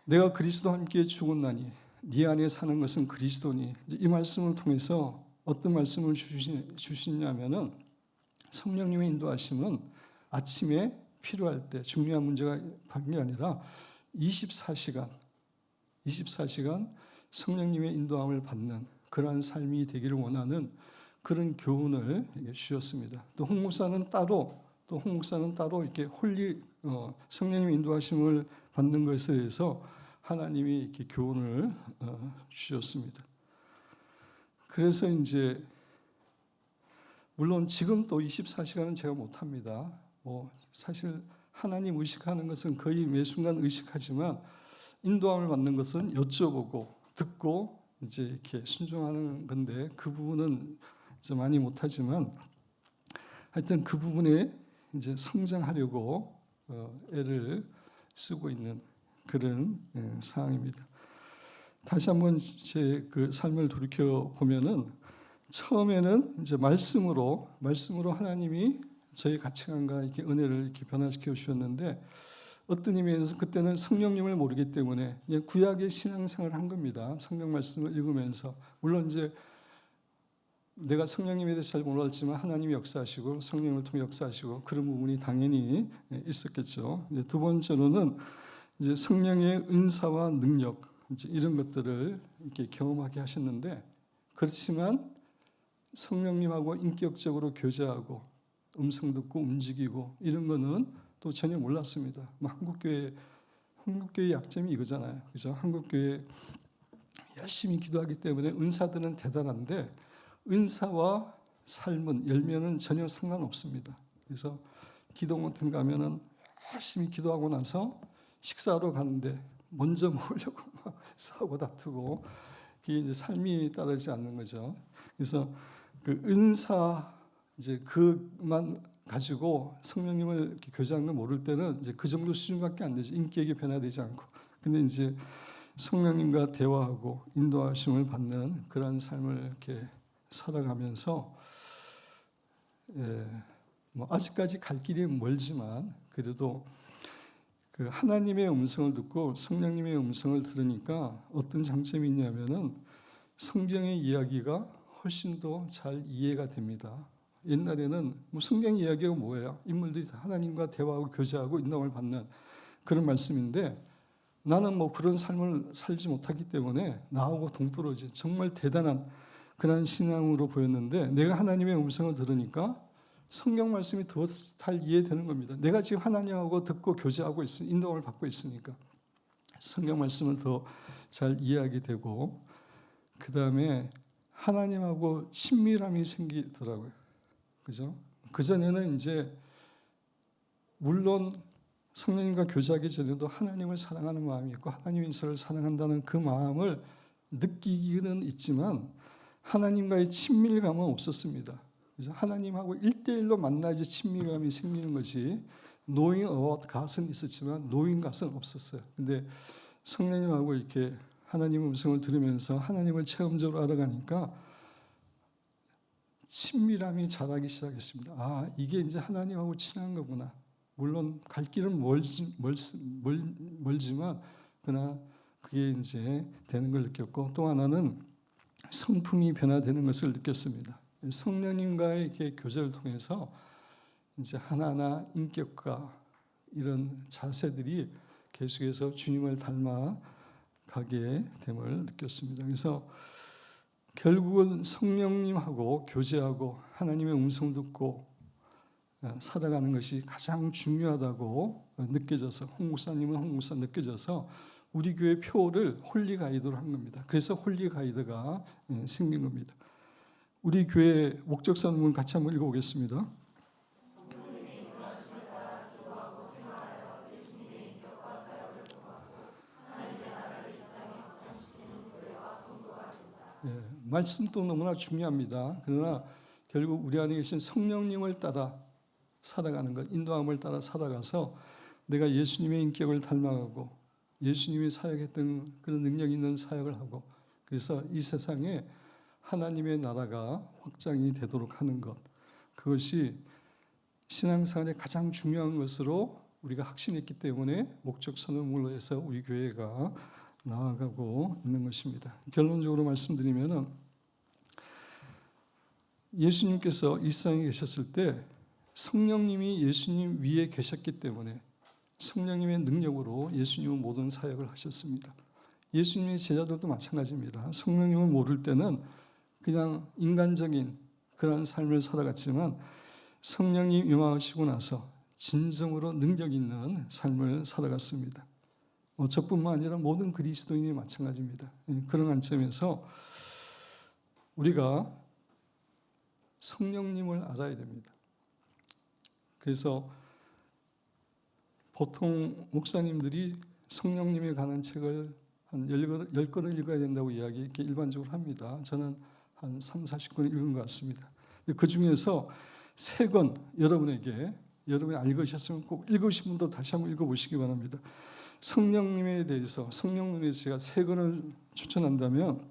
내가 그리스도와 함께 죽었나니 네 안에 사는 것은 그리스도니 이 말씀을 통해서 어떤 말씀을 주시냐면은 성령님의 인도하심은 아침에 필요할 때 중요한 문제가 한 게 아니라 24시간 성령님의 인도함을 받는 그러한 삶이 되기를 원하는 그런 교훈을 주셨습니다. 또 홍 목사는 따로 이렇게 성령님의 인도하심을 받는 것에 대해서 하나님이 이렇게 교훈을 주셨습니다. 그래서 이제 물론 지금 또 24시간은 제가 못합니다. 사실 하나님 의식하는 것은 거의 매 순간 의식하지만 인도함을 받는 것은 여쭤보고 듣고 이제 이렇게 순종하는 건데 그 부분은 이제 많이 못하지만 하여튼 그 부분에 이제 성장하려고 애를 쓰고 있는 그런 상황입니다. 다시 한번 제 그 삶을 돌이켜 보면은 처음에는 이제 말씀으로 하나님이 저희 가치관과 이렇게 은혜를 이렇게 변화시켜 주셨는데 어떤 의미에서 그때는 성령님을 모르기 때문에 그냥 구약의 신앙생활을 한 겁니다. 성경 말씀을 읽으면서 물론 이제 내가 성령님에 대해서 잘 몰랐지만 하나님이 역사하시고 성령을 통해 역사하시고 그런 부분이 당연히 있었겠죠. 두 번째로는 이제 성령의 은사와 능력 이제 이런 것들을 이렇게 경험하게 하셨는데 그렇지만 성령님하고 인격적으로 교제하고 음성 듣고 움직이고 이런 거는 또 전혀 몰랐습니다. 한국교회 약점이 이거잖아요. 그래서 한국교회 열심히 기도하기 때문에 은사들은 대단한데 은사와 삶은 열매는 전혀 상관없습니다. 그래서 기도 모임 가면은 열심히 기도하고 나서 식사하러 가는데 먼저 먹으려고 막 싸우고 다투고 그게 이제 삶이 따르지 않는 거죠. 그래서 그 은사 이제 그만 가지고 성령님을 이렇게 교제하는 걸 모를 때는 이제 그 정도 수준밖에 안 되죠. 인격이 변화되지 않고. 근데 이제 성령님과 대화하고 인도하심을 받는 그런 삶을 이렇게 살아가면서 뭐 아직까지 갈 길이 멀지만 그래도 그 하나님의 음성을 듣고 성령님의 음성을 들으니까 어떤 장점이 있냐면은 성경의 이야기가 훨씬 더 잘 이해가 됩니다. 옛날에는 뭐 성경 이야기가 뭐예요? 인물들이 하나님과 대화하고 교제하고 인도함을 받는 그런 말씀인데 나는 뭐 그런 삶을 살지 못하기 때문에 나하고 동떨어진 정말 대단한 그런 신앙으로 보였는데 내가 하나님의 음성을 들으니까 성경 말씀이 더 잘 이해되는 겁니다. 내가 지금 하나님하고 듣고 교제하고 인도함을 받고 있으니까 성경 말씀을 더 잘 이해하게 되고 그 다음에 하나님하고 친밀함이 생기더라고요. 그죠? 그전에는 이제 물론 성령님과 교제하기 전에도 하나님을 사랑하는 마음이 있고 하나님 인생을 사랑한다는 그 마음을 느끼기는 있지만 하나님과의 친밀감은 없었습니다. 그래서 하나님하고 1대1로 만나야지 친밀감이 생기는 거지 knowing about God은 있었지만 knowing God은 없었어요. 근데 성령님하고 이렇게 하나님의 음성을 들으면서 하나님을 체험적으로 알아가니까 친밀함이 자라기 시작했습니다. 아, 이게 이제 하나님하고 친한 거구나. 물론 갈 길은 멀지만 그러나 그게 이제 되는 걸 느꼈고, 또 하나는 성품이 변화되는 것을 느꼈습니다. 성령님과의 이렇게 교제를 통해서 이제 하나하나 인격과 이런 자세들이 계속해서 주님을 닮아 가게 됨을 느꼈습니다. 그래서 결국은 성령님하고 교제하고 하나님의 음성을 듣고 살아가는 것이 가장 중요하다고 느껴져서, 홍 목사 느껴져서 우리 교회 표를 홀리 가이드로 한 겁니다. 그래서 홀리 가이드가 생긴 겁니다. 우리 교회 목적선문 같이 한번 읽어보겠습니다. 말씀도 너무나 중요합니다. 그러나 결국 우리 안에 계신 성령님을 따라 살아가는 것, 인도함을 따라 살아가서 내가 예수님의 인격을 닮아가고 예수님이 사역했던 그런 능력 있는 사역을 하고, 그래서 이 세상에 하나님의 나라가 확장이 되도록 하는 것, 그것이 신앙생활의 가장 중요한 것으로 우리가 확신했기 때문에 목적 선언문으로 해서 우리 교회가 나아가고 있는 것입니다. 결론적으로 말씀드리면 예수님께서 이 세상에 계셨을 때 성령님이 예수님 위에 계셨기 때문에 성령님의 능력으로 예수님은 모든 사역을 하셨습니다. 예수님의 제자들도 마찬가지입니다. 성령님을 모를 때는 그냥 인간적인 그런 삶을 살아갔지만 성령이 임하시고 나서 진정으로 능력 있는 삶을 살아갔습니다. 저뿐만 아니라 모든 그리스도인이 마찬가지입니다. 그런 관점에서 우리가 성령님을 알아야 됩니다. 그래서 보통 목사님들이 성령님에 관한 책을 한 10권을 읽어야 된다고 이렇게 일반적으로 합니다. 저는 한 3, 40권을 읽은 것 같습니다. 그 중에서 3권 여러분이 안 읽으셨으면 꼭 읽으신 분도 다시 한번 읽어보시기 바랍니다. 성령님에 대해서 제가 3권을 추천한다면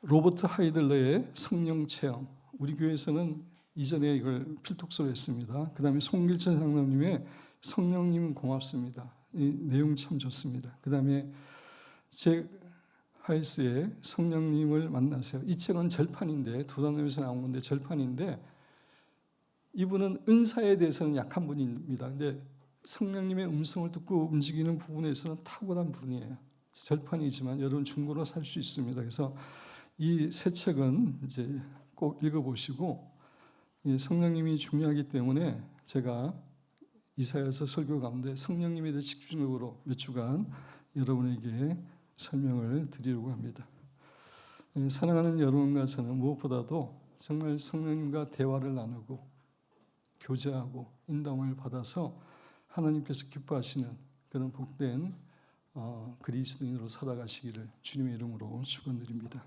로버트 하이들러의 성령 체험, 우리 교회에서는 이전에 이걸 필독서로 했습니다. 그 다음에 송길천 장로님의 성령님은 고맙습니다. 이 내용 참 좋습니다. 그 다음에 잭 하이스의 성령님을 만나세요. 이 책은 절판인데, 두 단어에서 나온 건데 절판인데, 이분은 은사에 대해서는 약한 분입니다. 근데 성령님의 음성을 듣고 움직이는 부분에서는 탁월한 분이에요. 절판이지만 여러분 중고로 살 수 있습니다. 그래서 이 세 책은 이제 꼭 읽어보시고, 성령님이 중요하기 때문에 제가 이사야서 설교 가운데 성령님에 대해 집중적으로 몇 주간 여러분에게 설명을 드리려고 합니다. 사랑하는 여러분과 저는 무엇보다도 정말 성령님과 대화를 나누고 교제하고 인도함을 받아서 하나님께서 기뻐하시는 그런 복된 그리스도인으로 살아가시기를 주님의 이름으로 축원드립니다.